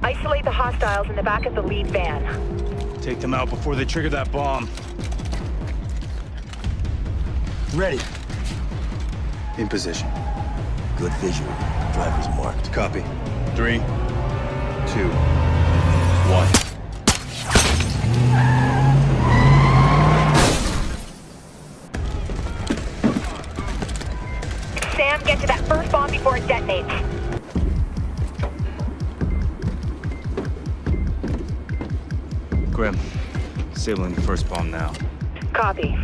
Isolate the hostiles in the back of the lead van. Take them out before they trigger that bomb. Ready. In position. Good visual. Driver's marked. Copy. 3, 2, 1. Sam, get to that first bomb before it detonates. Grim, disabling the first bomb now. Copy.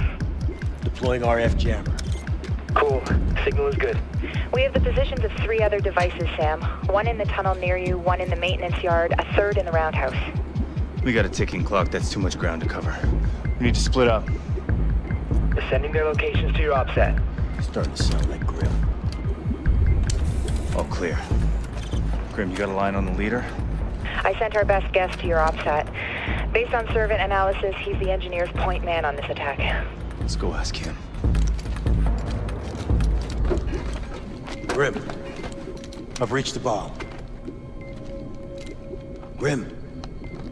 Deploying RF jammer. Cool. Signal is good. We have the positions of 3 other devices, Sam. 1 in the tunnel near you, 1 in the maintenance yard, a 3rd in the roundhouse. We got a ticking clock. That's too much ground to cover. We need to split up. We're sending their locations to your OPSAT. Starting to sound like Grim. All clear. Grim, you got a line on the leader? I sent our best guess to your OPSAT. Based on servant analysis, he's the engineer's point man on this attack. Let's go ask him. Grim. I've reached the bomb. Grim.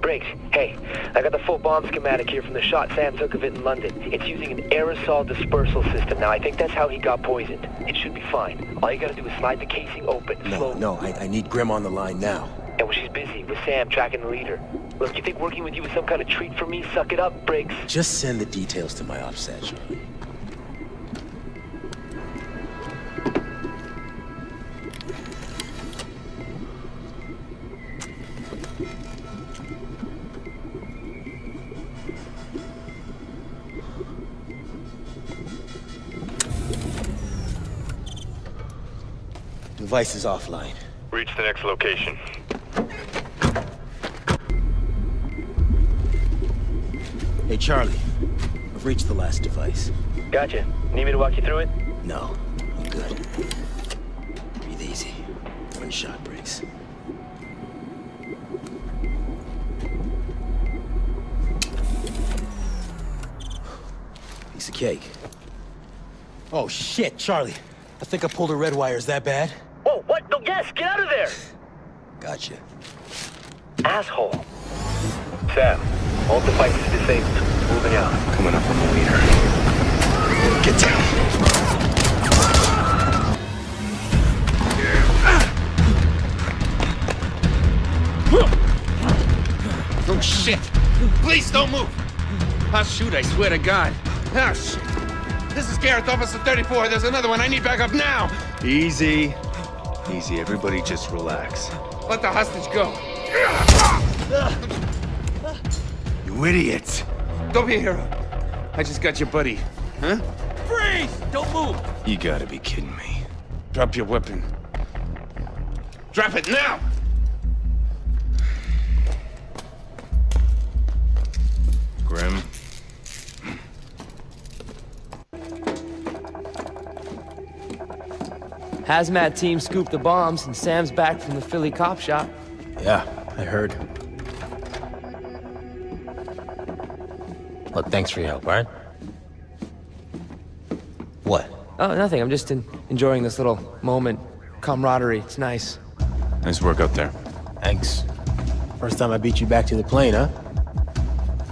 Briggs, hey, I got the full bomb schematic here from the shot Sam took of it in London. It's using an aerosol dispersal system. Now, I think that's how he got poisoned. It should be fine. All you gotta do is slide the casing open. No, I need Grim on the line now. And when she's busy with Sam tracking the leader. Look, you think working with you is some kind of treat for me? Suck it up, Briggs. Just send the details to my OPSAT, Charlie. Device is offline. Reach the next location. Hey, Charlie. I've reached the last device. Gotcha. Need me to walk you through it? No, I'm good. Breathe easy. One shot breaks. Piece of cake. Oh, shit, Charlie. I think I pulled a red wire. Is that bad? Whoa, what? No, yes, get out of there! Gotcha. Asshole. Sam, all devices disabled. Moving out. Coming up on the leader. Get down. Oh, shit! Please don't move! I'll shoot, I swear to God. Oh, shit. This is Gareth, Officer 34. There's another one. I need backup now! Easy. Easy, everybody just relax. Let the hostage go. You idiot! Don't be a hero. I just got your buddy. Huh? Freeze! Don't move! You gotta be kidding me. Drop your weapon. Drop it now! Grim. Hazmat team scooped the bombs, and Sam's back from the Philly cop shop. Yeah, I heard. Look, thanks for your help, alright? What? Oh, nothing. I'm just enjoying this little moment. Camaraderie. It's nice. Nice work out there. Thanks. First time I beat you back to the plane, huh?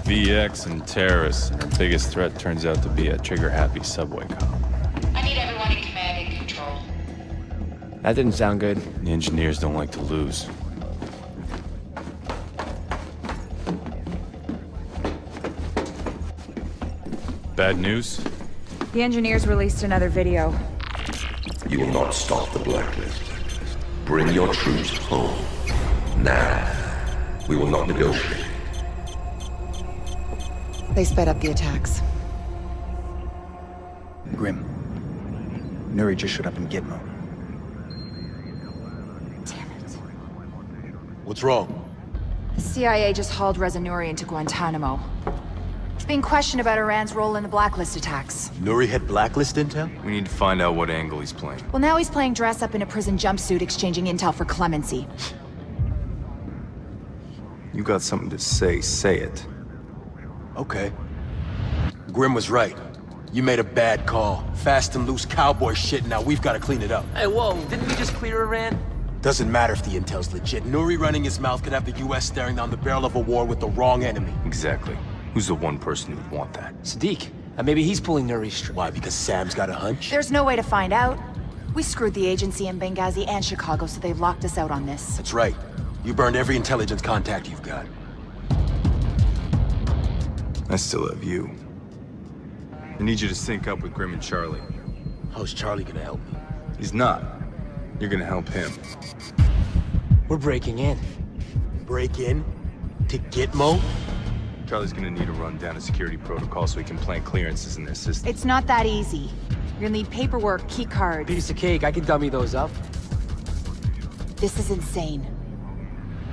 VX and terrorists, and our biggest threat turns out to be a trigger-happy subway cop. I need everyone in command. That didn't sound good. The engineers don't like to lose. Bad news? The engineers released another video. You will not stop the blacklist. Bring your troops home. Now. We will not negotiate. They sped up the attacks. Grim. Nuri just showed up in Gitmo. What's wrong? The CIA just hauled Reza Nuri into Guantanamo. He's being questioned about Iran's role in the blacklist attacks. Nuri had blacklist intel? We need to find out what angle he's playing. Well, now he's playing dress up in a prison jumpsuit, exchanging intel for clemency. You got something to say it. Okay. Grim was right. You made a bad call. Fast and loose cowboy shit, now we've got to clean it up. Hey, whoa, didn't we just clear Iran? Doesn't matter if the intel's legit. Nuri running his mouth could have the US staring down the barrel of a war with the wrong enemy. Exactly. Who's the one person who would want that? Sadiq. Maybe he's pulling Nuri's string. Why, because Sam's got a hunch? There's no way to find out. We screwed the agency in Benghazi and Chicago, so they've locked us out on this. That's right. You burned every intelligence contact you've got. I still have you. I need you to sync up with Grim and Charlie. How's Charlie gonna help me? He's not. You're gonna help him. We're breaking in. Break in? To Gitmo? Charlie's gonna need to run down a security protocol so he can plant clearances in their system. It's not that easy. You're gonna need paperwork, key cards. Piece of cake, I can dummy those up. This is insane.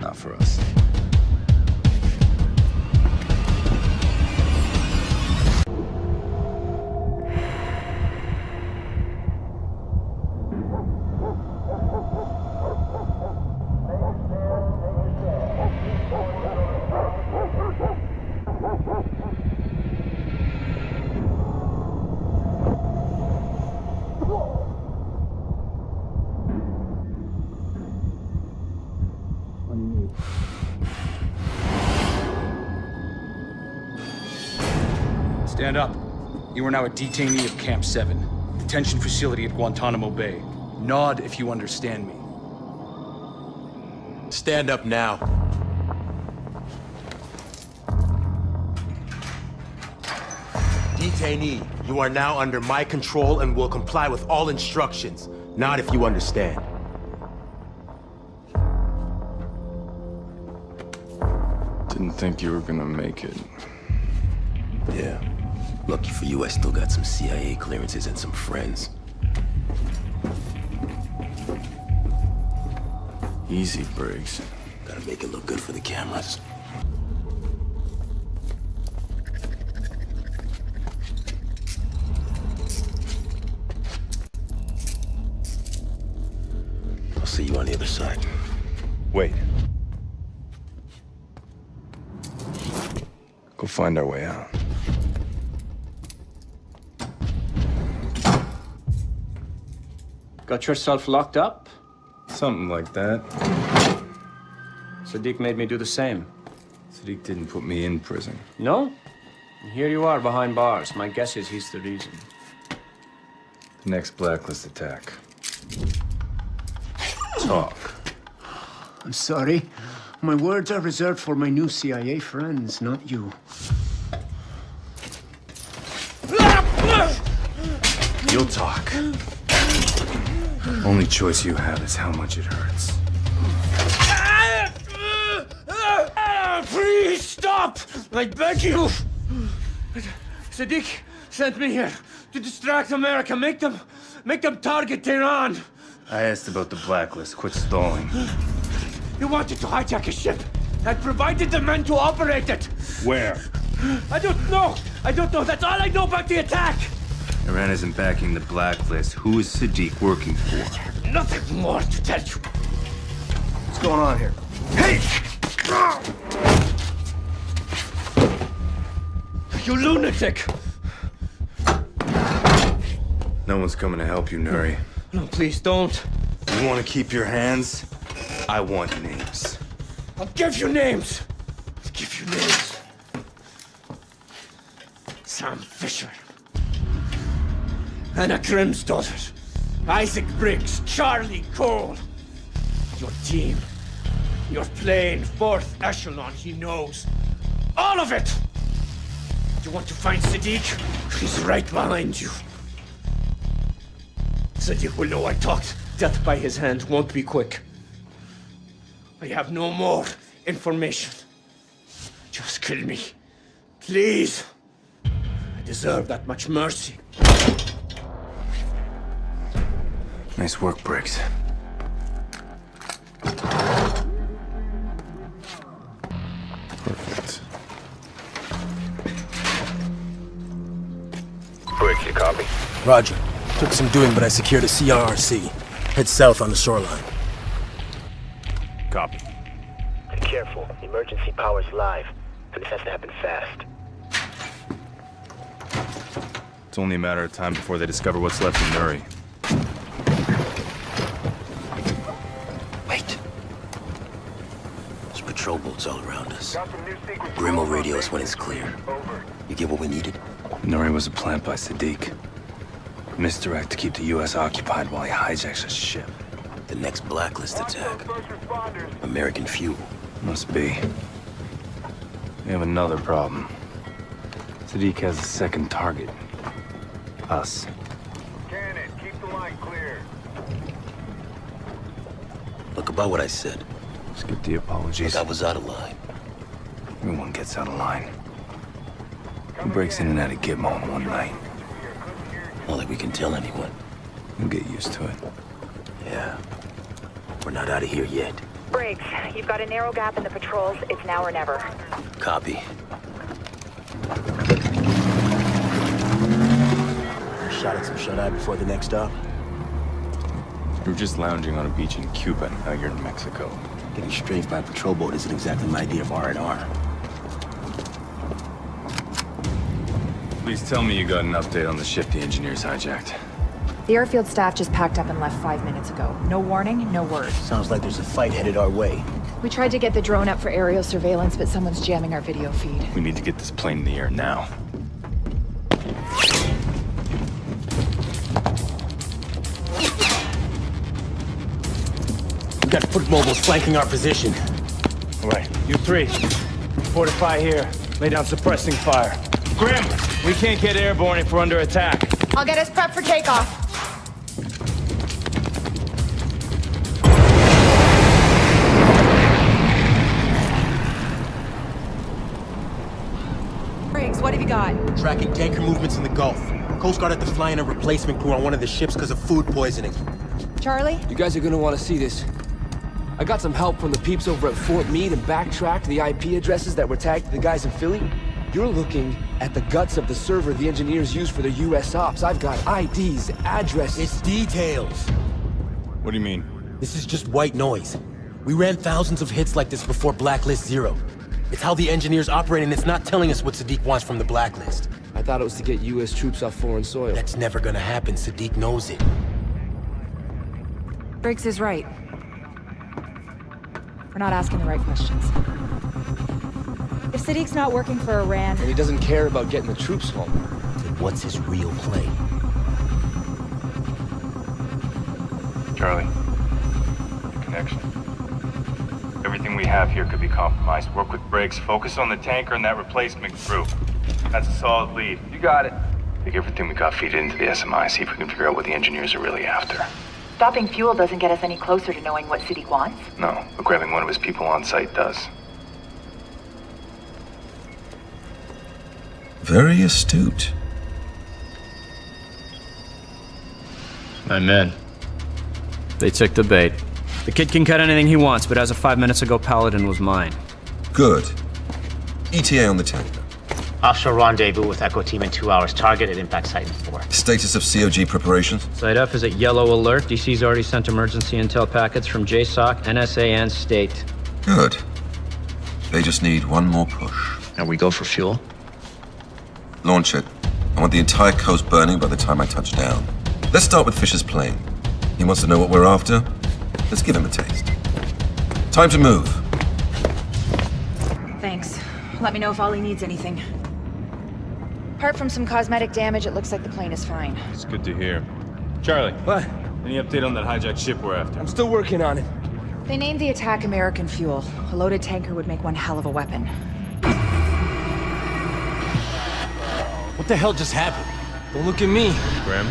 Not for us. Stand up. You are now a detainee of Camp 7, detention facility at Guantanamo Bay. Nod if you understand me. Stand up now. Detainee, you are now under my control and will comply with all instructions. Nod if you understand. Didn't think you were gonna make it. Yeah. Lucky for you, I still got some CIA clearances and some friends. Easy, Briggs. Gotta make it look good for the cameras. I'll see you on the other side. Wait. Go find our way out. Got yourself locked up? Something like that. Sadiq made me do the same. Sadiq didn't put me in prison. No? And here you are behind bars. My guess is he's the reason. The next blacklist attack. Talk. I'm sorry. My words are reserved for my new CIA friends, not you. You'll talk. Only choice you have is how much it hurts. Please stop! I beg you! Sadiq sent me here to distract America. Make them target Tehran. I asked about the blacklist. Quit stalling. You wanted to hijack a ship and provided the men to operate it. Where? I don't know. That's all I know about the attack. Iran isn't backing the blacklist. Who is Sadiq working for? Nothing more to tell you. What's going on here? Hey! You lunatic! No one's coming to help you, Nuri. No, please don't. You want to keep your hands? I want names. I'll give you names. Sam Fisher. Anna Grimm's daughter. Isaac Briggs, Charlie Cole. Your team. Your plane, 4th Echelon, he knows. All of it! You want to find Sadiq? He's right behind you. Sadiq will know I talked. Death by his hand won't be quick. I have no more information. Just kill me. Please. I deserve that much mercy. Nice work, Briggs. Perfect. Briggs, you copy? Roger. Took some doing, but I secured a CRRC. Head south on the shoreline. Copy. Be careful. Emergency power's live, and this has to happen fast. It's only a matter of time before they discover what's left in Nuri. Wait. There's patrol boats all around us. Grim will radio us when it's clear. You get what we needed? Nuri was a plant by Sadiq. Misdirect to keep the U.S. occupied while he hijacks a ship. The next blacklist attack. American fuel. Must be. We have another problem. Sadiq has a second target. Us. Cannon, keep the line clear. Look about what I said. Skip the apologies. Look, I was out of line. Everyone gets out of line. Who breaks in and out of Gitmo in one night? Not like we can tell anyone. We'll get used to it. Yeah. We're not out of here yet. Briggs, you've got a narrow gap in the patrols. It's now or never. Copy. Shot at some shut-eye before the next stop. You were just lounging on a beach in Cuba, now you're in Mexico. Getting strafed by a patrol boat isn't exactly my idea of R&R. Please tell me you got an update on the ship the engineers hijacked. The airfield staff just packed up and left 5 minutes ago. No warning, no word. Sounds like there's a fight headed our way. We tried to get the drone up for aerial surveillance, but someone's jamming our video feed. We need to get this plane in the air now. We got foot mobiles flanking our position. All right, you three. Fortify here. Lay down suppressing fire. Grim, we can't get airborne if we're under attack. I'll get us prepped for takeoff. Briggs, what have you got? Tracking tanker movements in the Gulf. Coast Guard had to fly in a replacement crew on one of the ships because of food poisoning. Charlie? You guys are gonna want to see this. I got some help from the peeps over at Fort Meade and backtracked the IP addresses that were tagged to the guys in Philly. You're looking at the guts of the server the engineers use for their US ops. I've got IDs, addresses. It's details. What do you mean? This is just white noise. We ran thousands of hits like this before Blacklist Zero. It's how the engineers operate, and it's not telling us what Sadiq wants from the Blacklist. I thought it was to get US troops off foreign soil. That's never gonna happen. Sadiq knows it. Briggs is right. We're not asking the right questions. If Sadiq's not working for Iran... And he doesn't care about getting the troops home. Then what's his real play? Charlie, the connection. Everything we have here could be compromised. Work with Briggs. Focus on the tanker and that replacement crew. That's a solid lead. You got it. Take everything we got, feed it into the SMI, see if we can figure out what the engineers are really after. Stopping fuel doesn't get us any closer to knowing what Sadiq wants. No, but grabbing one of his people on site does. Very astute. I'm in. They took the bait. The kid can cut anything he wants, but as of 5 minutes ago, Paladin was mine. Good. ETA on the tanker. Offshore rendezvous with Echo Team in 2 hours. Target at impact site in 4. Status of COG preparations? Site F is at yellow alert. DC's already sent emergency intel packets from JSOC, NSA, and State. Good. They just need one more push. Now we go for fuel? Launch it. I want the entire coast burning by the time I touch down. Let's start with Fisher's plane. He wants to know what we're after. Let's give him a taste. Time to move. Thanks. Let me know if Ollie needs anything. Apart from some cosmetic damage, it looks like the plane is fine. It's good to hear. Charlie. What? Any update on that hijacked ship we're after? I'm still working on it. They named the attack American Fuel. A loaded tanker would make one hell of a weapon. What the hell just happened? Don't look at me. Graham?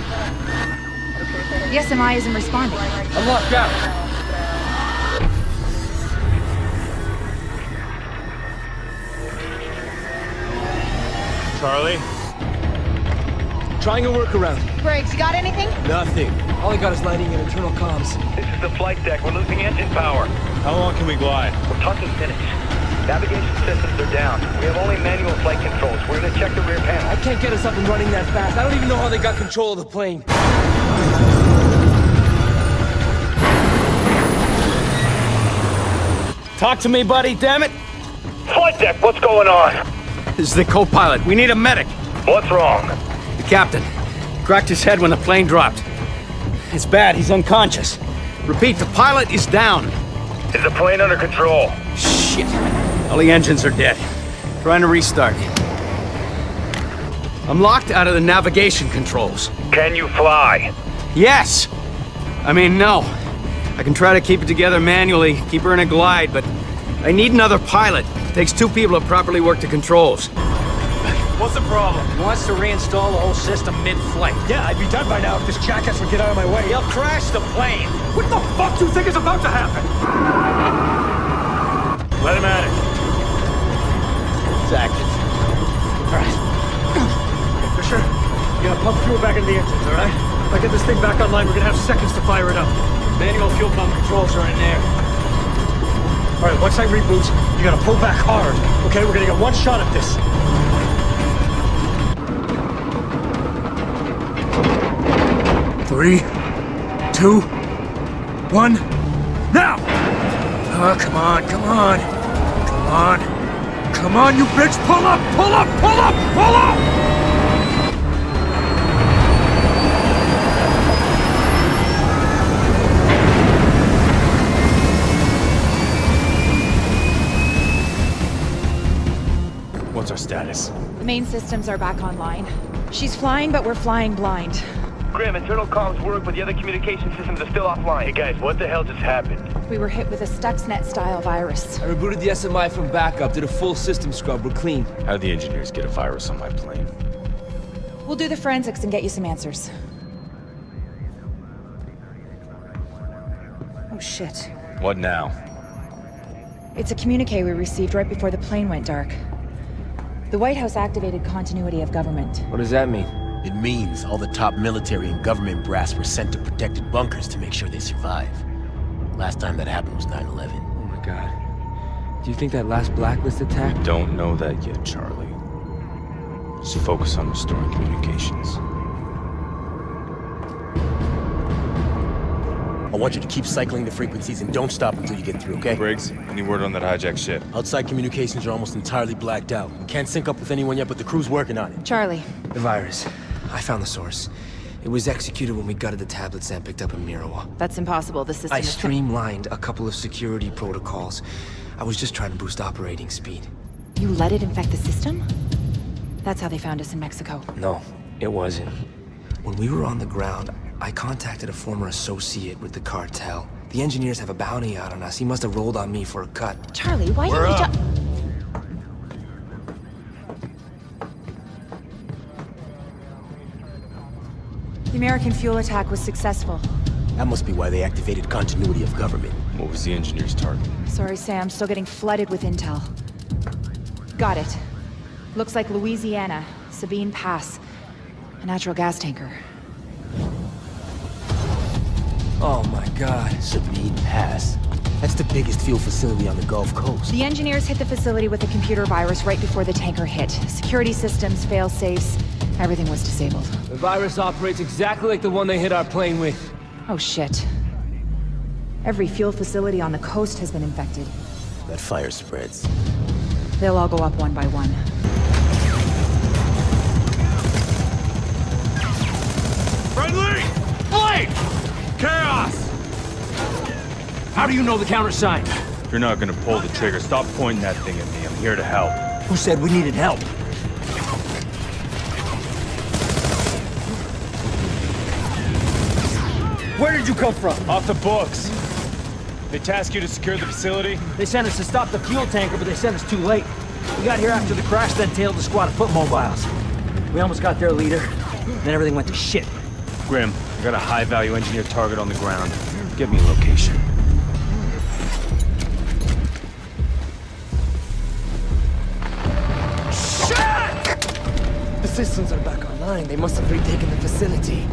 The SMI isn't responding. I'm locked out. Charlie? Trying a workaround. Briggs, you got anything? Nothing. All I got is lighting and internal comms. This is the flight deck. We're losing engine power. How long can we glide? We're talking minutes. Navigation systems are down. We have only manual flight controls. We're gonna check the rear panel. I can't get us up and running that fast. I don't even know how they got control of the plane. Talk to me, buddy, damn it! Flight deck, what's going on? This is the co-pilot. We need a medic. What's wrong? The captain cracked his head when the plane dropped. It's bad, he's unconscious. Repeat, the pilot is down. Is the plane under control? Shit. All the engines are dead. Trying to restart. I'm locked out of the navigation controls. Can you fly? Yes! I mean, no. I can try to keep it together manually, keep her in a glide, but I need another pilot. It takes 2 people to properly work the controls. What's the problem? He wants to reinstall the whole system mid-flight. Yeah, I'd be done by now if this jackass would get out of my way. He'll crash the plane. What the fuck do you think is about to happen? Let him at it. It's active. All right. Fisher, you gotta pump fuel back into the engines, all right? If I get this thing back online, we're gonna have seconds to fire it up. Manual fuel pump controls are in there. All right, once I reboot, you gotta pull back hard. Okay, we're gonna get one shot at this. Three, 2, 1, now! Oh, come on, come on. Come on. Come on, you bitch! Pull up, pull up, pull up, pull up! What's our status? The main systems are back online. She's flying, but we're flying blind. Graham, internal comms work, but the other communication systems are still offline. Hey guys, what the hell just happened? We were hit with a Stuxnet-style virus. I rebooted the SMI from backup, did a full system scrub, we're clean. How'd the engineers get a virus on my plane? We'll do the forensics and get you some answers. Oh shit. What now? It's a communique we received right before the plane went dark. The White House activated continuity of government. What does that mean? It means all the top military and government brass were sent to protected bunkers to make sure they survive. Last time that happened was 9/11. Oh my god. Do you think that last blacklist attack? Don't know that yet, Charlie. Just focus on restoring communications. I want you to keep cycling the frequencies and don't stop until you get through, okay? Briggs, any word on that hijacked ship? Outside communications are almost entirely blacked out. We can't sync up with anyone yet, but the crew's working on it. Charlie. The virus. I found the source. It was executed when we gutted the tablets Sam picked up in Mirawa. That's impossible. The system I is... streamlined a couple of security protocols. I was just trying to boost operating speed. You let it infect the system? That's how they found us in Mexico. No, it wasn't. When we were on the ground, I contacted a former associate with the cartel. The engineers have a bounty out on us. He must have rolled on me for a cut. Charlie, why didn't you just... The American fuel attack was successful. That must be why they activated continuity of government. What was the engineer's target? Sorry, Sam. Still getting flooded with intel. Got it. Looks like Louisiana, Sabine Pass. A natural gas tanker. Oh my god. Sabine Pass. That's the biggest fuel facility on the Gulf Coast. The engineers hit the facility with a computer virus right before the tanker hit. Security systems, fail-safes, everything was disabled. The virus operates exactly like the one they hit our plane with. Oh shit. Every fuel facility on the coast has been infected. That fire spreads. They'll all go up one by one. Friendly! Blade! Chaos! How do you know the countersign? If you're not gonna pull the trigger, stop pointing that thing at me. I'm here to help. Who said we needed help? Where did you come from? Off the books. They tasked you to secure the facility? They sent us to stop the fuel tanker, but they sent us too late. We got here after the crash, then tailed a squad of foot mobiles. We almost got their leader, then everything went to shit. Grim, I got a high-value engineer target on the ground. Get me a location. The systems are back online. They must have retaken the facility.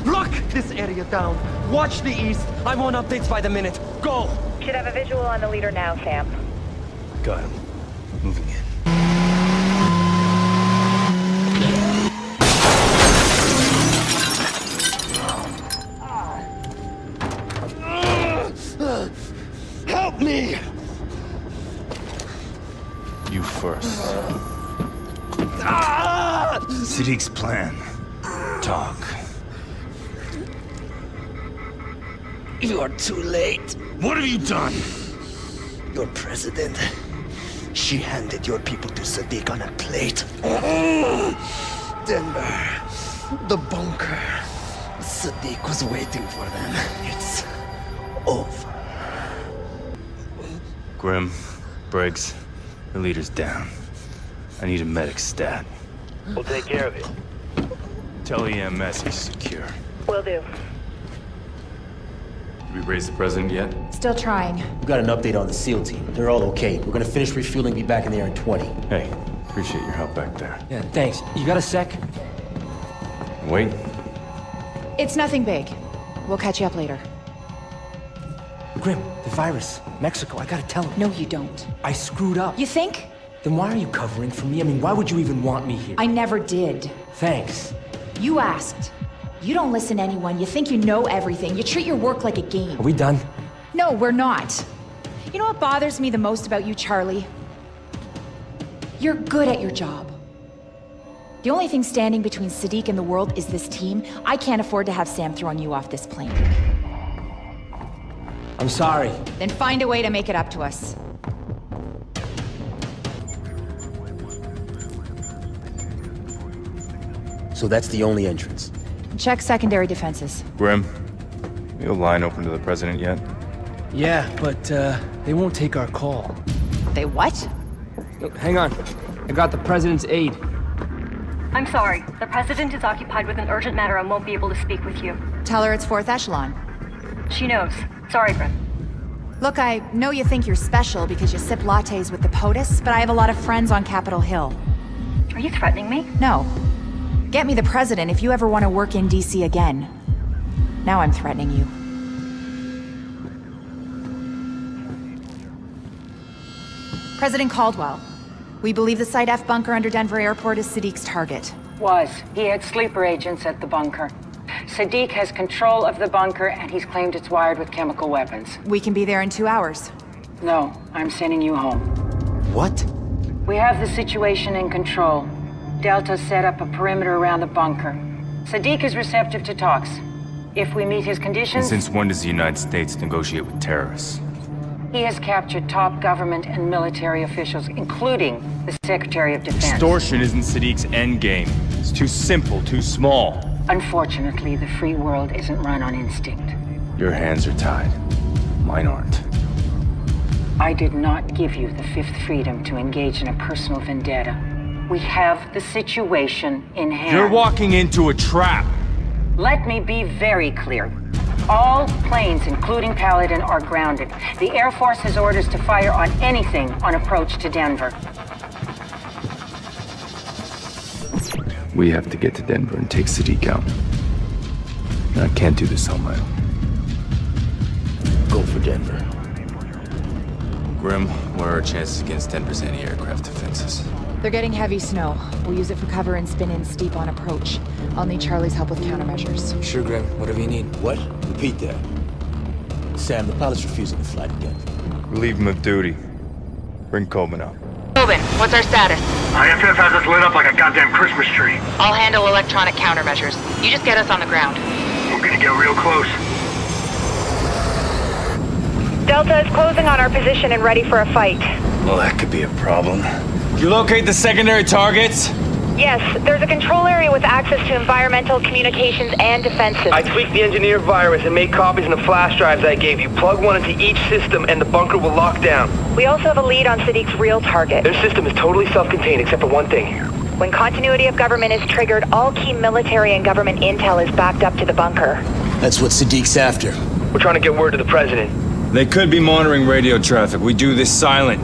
Lock this area down. Watch the east. I'm on updates by the minute. Go! Should have a visual on the leader now, Sam. Got him. Moving in. Help me! You first. Ah! Siddiq's plan. Talk. You are too late. What have you done? Your president. She handed your people to Siddiq on a plate. Denver. The bunker. Siddiq was waiting for them. It's over. Grim, Briggs, the leader's down. I need a medic stat. We'll take care of it. Tell EMS he's secure. Will do. Did we raise the president yet? Still trying. We got an update on the SEAL team. They're all okay. We're gonna finish refueling, be back in the air in 20. Hey, appreciate your help back there. Yeah, thanks. You got a sec? Wait. It's nothing big. We'll catch you up later. Grim, the virus. Mexico, I gotta tell him. No, you don't. I screwed up. You think? Then why are you covering for me? I mean, why would you even want me here? I never did. Thanks. You asked. You don't listen to anyone. You think you know everything. You treat your work like a game. Are we done? No, we're not. You know what bothers me the most about you, Charlie? You're good at your job. The only thing standing between Siddiq and the world is this team. I can't afford to have Sam throwing you off this plane. I'm sorry. Then find a way to make it up to us. So that's the only entrance. Check secondary defenses. Grim, you have a line open to the president yet? Yeah, but they won't take our call. They what? Oh, hang on. I got the president's aide. I'm sorry. The president is occupied with an urgent matter and won't be able to speak with you. Tell her it's 4th Echelon. She knows. Sorry, Grim. Look, I know you think you're special because you sip lattes with the POTUS, but I have a lot of friends on Capitol Hill. Are you threatening me? No. Get me the president if you ever want to work in DC again. Now I'm threatening you. President Caldwell, we believe the Site F bunker under Denver Airport is Siddiq's target. Was. He had sleeper agents at the bunker. Siddiq has control of the bunker, and he's claimed it's wired with chemical weapons. We can be there in 2 hours. No, I'm sending you home. What? We have the situation in control. Delta set up a perimeter around the bunker. Siddiq is receptive to talks. If we meet his And conditions, since when does the United States negotiate with terrorists? he has captured top government and military officials, including the Secretary of Defense. Extortion isn't Siddiq's endgame. It's too simple, too small. Unfortunately, the free world isn't run on instinct. Your hands are tied. Mine aren't. I did not give you the fifth freedom to engage in a personal vendetta. We have the situation in hand. You're walking into a trap. Let me be very clear. All planes, including Paladin, are grounded. The Air Force has orders to fire on anything on approach to Denver. We have to get to Denver and take Siddiq out. And I can't do this on my own. Go for Denver. Grim, what are our chances against Denver's anti-aircraft defenses? They're getting heavy snow. We'll use it for cover and spin in steep on approach. I'll need Charlie's help with countermeasures. Sure, Grim. Whatever you need. What? Repeat that. Sam, the pilot's refusing to fly to Denver. Relieve him of duty. Bring Coleman up. Coben, what's our status? IFF has us lit up like a goddamn Christmas tree. I'll handle electronic countermeasures. You just get us on the ground. We're gonna get real close. Delta is closing on our position and ready for a fight. Well, that could be a problem. You locate the secondary targets? Yes, there's a control area with access to environmental, communications, and defenses. I tweaked the engineer virus and made copies in the flash drives I gave you. Plug one into each system and the bunker will lock down. We also have a lead on Sadiq's real target. Their system is totally self-contained except for one thing. When continuity of government is triggered, all key military and government intel is backed up to the bunker. That's what Sadiq's after. We're trying to get word to the president. They could be monitoring radio traffic. We do this silent.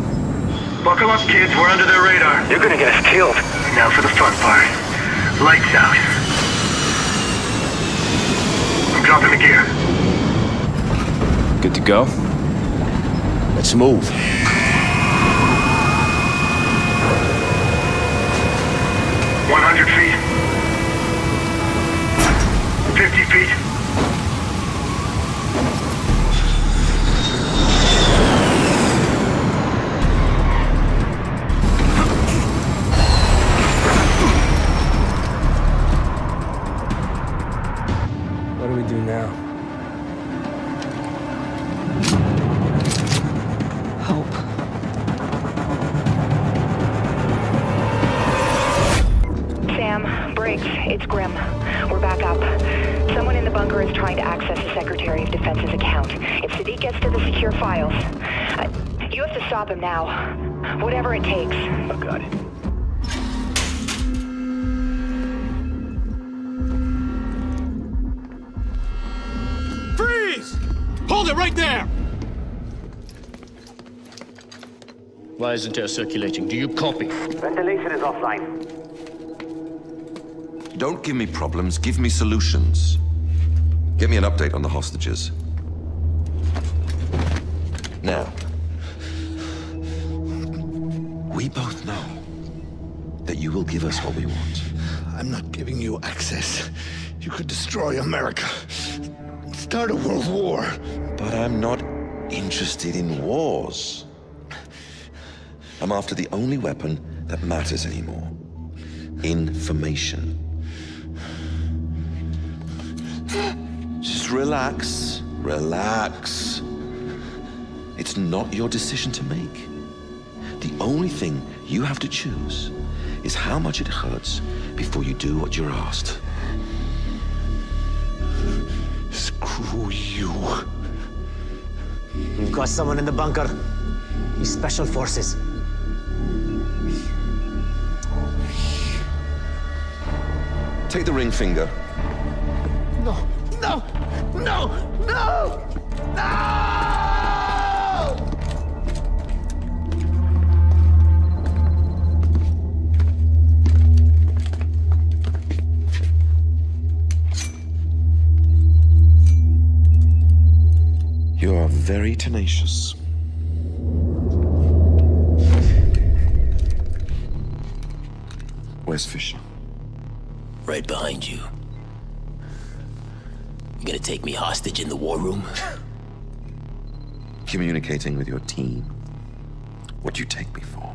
Buckle up, kids. We're under their radar. You're gonna get us killed. Now for the fun part. Lights out. I'm dropping the gear. Good to go? Let's move. $100 feet. 50 feet. What do we do now? Hope. Sam, Briggs, it's Grim. We're back up. Someone in the bunker is trying to access the Secretary of Defense's account. If Sadiq gets to the secure files, you have to stop him now. Whatever it takes. Oh, God. Freeze! Hold it right there! Why isn't air circulating? Do you copy? Ventilation is offline. Don't give me problems, give me solutions. Give me an update on the hostages. Now, we both know that you will give us what we want. I'm not giving you access. You could destroy America. Start a world war. But I'm not interested in wars. I'm after the only weapon that matters anymore. Information. Just relax. Relax. It's not your decision to make. The only thing you have to choose is how much it hurts before you do what you're asked. Screw you. We've got someone in the bunker. He's special forces. Take the ring finger. No! No! No! No! No! You are very tenacious. Where's Fisher? Right behind you. You gonna take me hostage in the war room? Communicating with your team. What do you take me for?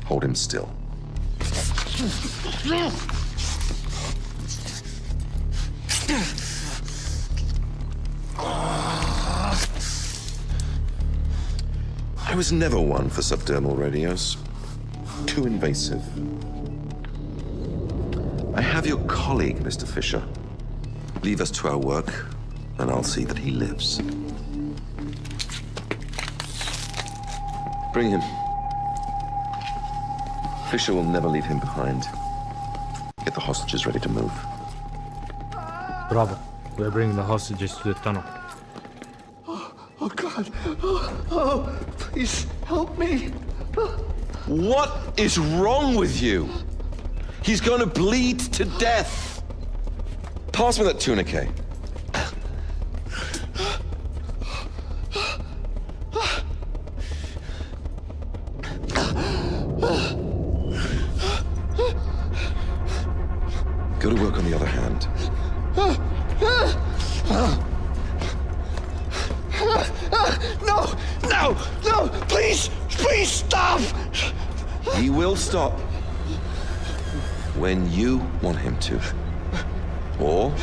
Hold him still. I was never one for subdermal radios. Too invasive. I have your colleague, Mr. Fisher. Leave us to our work, and I'll see that he lives. Bring him. Fisher will never leave him behind. Get the hostages ready to move. Bravo. We're bringing the hostages to the tunnel. Oh, God. Oh, please help me. What is wrong with you? He's going to bleed to death. Pass me that tourniquet. Go to work on the other hand. No! No! No! Please! Please stop! He will stop when you want him to. Or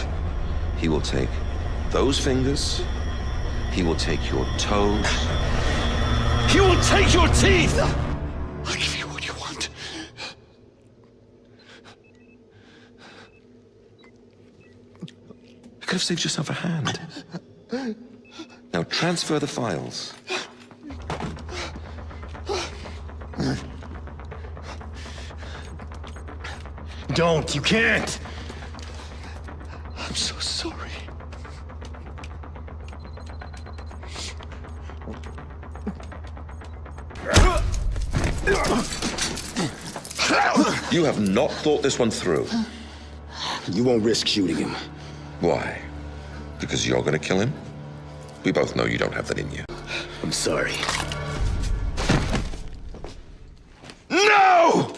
he will take those fingers, he will take your toes, He will take your teeth! I'll give you what you want. could have saved yourself a hand. Now transfer the files. Don't, you can't! I'm so sorry. You have not thought this one through. You won't risk shooting him. Why? Because you're gonna kill him? We both know you don't have that in you. I'm sorry. No!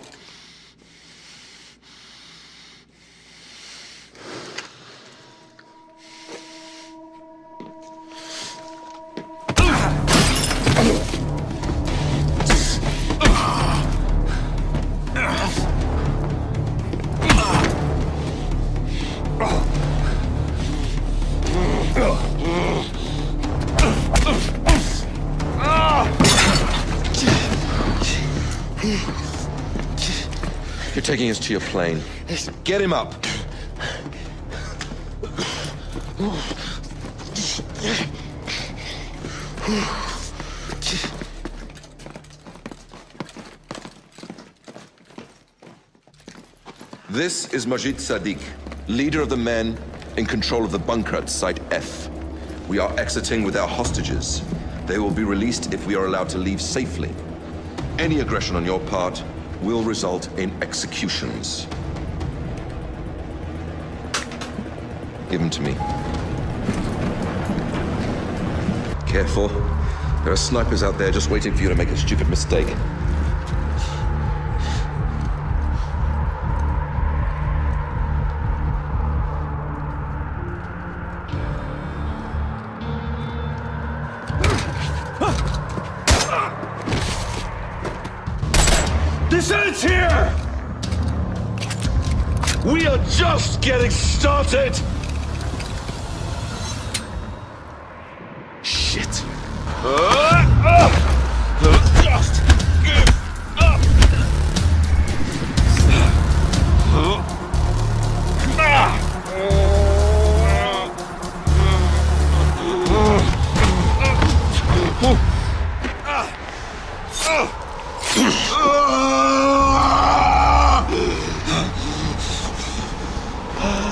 You're taking us to your plane. Get him up. This is Majid Sadiq, leader of the men in control of the bunker at Site F. We are exiting with our hostages. They will be released if we are allowed to leave safely. Any aggression on your part will result in executions. Give them to me. Careful. There are snipers out there just waiting for you to make a stupid mistake. This ends here! We are just getting started! Shit. Just give up!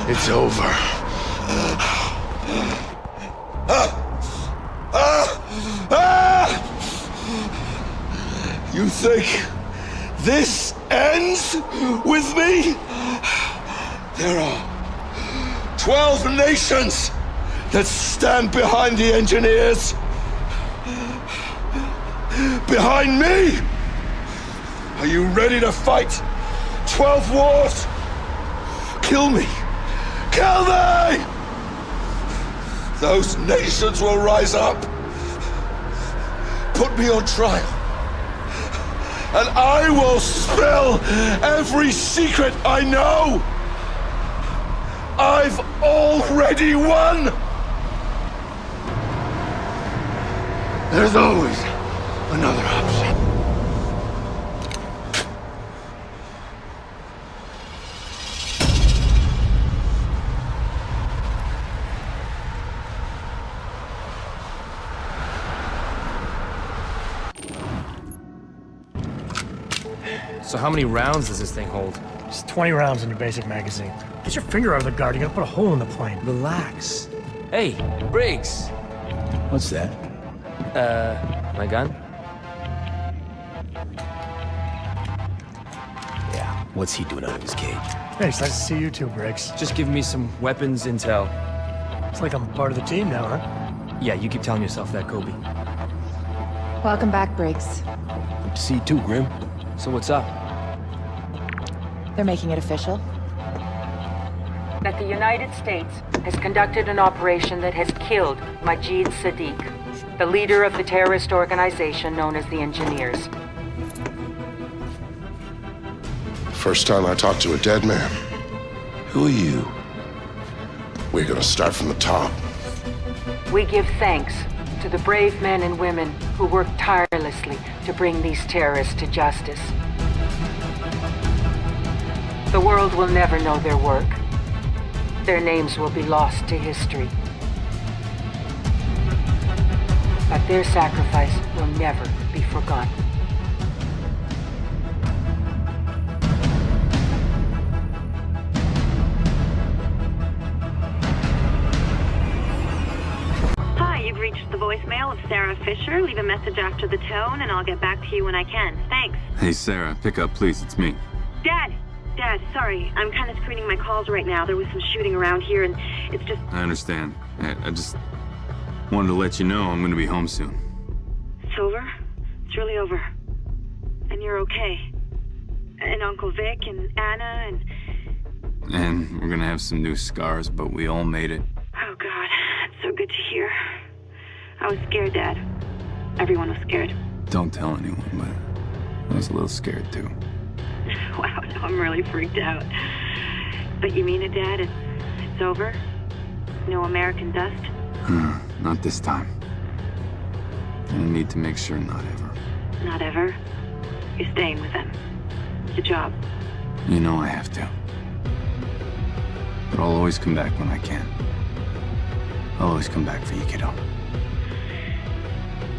It's over. You think this ends with me? There are 12 nations that stand behind the engineers. Behind me! Are you ready to fight 12 wars? Kill me! Kill me! Those nations will rise up, put me on trial, and I will spill every secret I know! I've already won! There's always another option. So how many rounds does this thing hold? It's 20 rounds in your basic magazine. Get your finger out of the guard, you're gonna put a hole in the plane. Relax. Hey, Briggs! What's that? My gun? Yeah, what's he doing out of his cage? Hey, it's nice to see you too, Briggs. Just give me some weapons intel. It's like I'm part of the team now, huh? Yeah, you keep telling yourself that, Kobe. Welcome back, Briggs. Good to see you too, Grim. So what's up? They're making it official. That the United States has conducted an operation that has killed Majid Sadiq, the leader of the terrorist organization known as the Engineers. First time I talked to a dead man. Who are you? We're gonna start from the top. We give thanks to the brave men and women who work tirelessly to bring these terrorists to justice. The world will never know their work, Their names will be lost to history. But their sacrifice will never be forgotten. Hi, you've reached the voicemail of Sarah Fisher. Leave a message after the tone, and I'll get back to you when I can. Thanks. Hey, Sarah, pick up, please. It's me. Dad, sorry. I'm kind of screening my calls right now. There was some shooting around here, and it's just... I understand. I just wanted to let you know I'm gonna be home soon. It's over? It's really over. And you're okay. And Uncle Vic and Anna And we're gonna have some new scars, but we all made it. Oh, God. It's so good to hear. I was scared, Dad. Everyone was scared. Don't tell anyone, but I was a little scared too. Wow, now I'm really freaked out. But you mean it, Dad? It's over? No American dust? Not this time. I need to make sure not ever. Not ever? You're staying with them. It's a job. You know I have to. But I'll always come back when I can. I'll always come back for you, kiddo.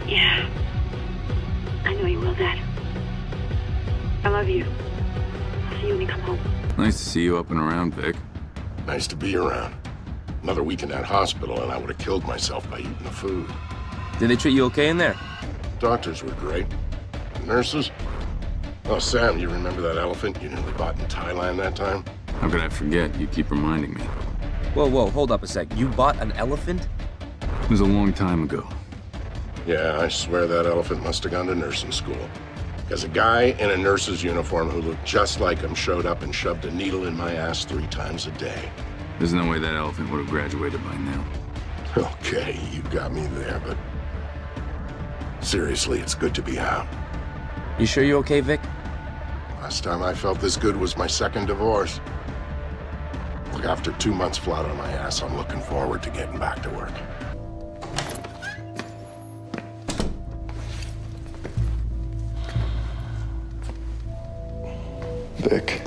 Yeah. I know you will, Dad. I love you. I'll see you when you come home. Nice to see you up and around, Vic. Nice to be around. Another week in that hospital and I would have killed myself by eating the food. Did they treat you okay in there? Doctors were great. Nurses? Oh, Sam, you remember that elephant you nearly bought in Thailand that time? How could I forget? You keep reminding me. Whoa, hold up a sec. You bought an elephant? It was a long time ago. Yeah, I swear that elephant must have gone to nursing school. Because a guy in a nurse's uniform who looked just like him showed up and shoved a needle in my ass 3 times a day. There's no way that elephant would have graduated by now. Okay, you got me there, but... seriously, it's good to be out. You sure you're okay, Vic? Last time I felt this good was my second divorce. Look, after 2 months flat on my ass, I'm looking forward to getting back to work. Vic.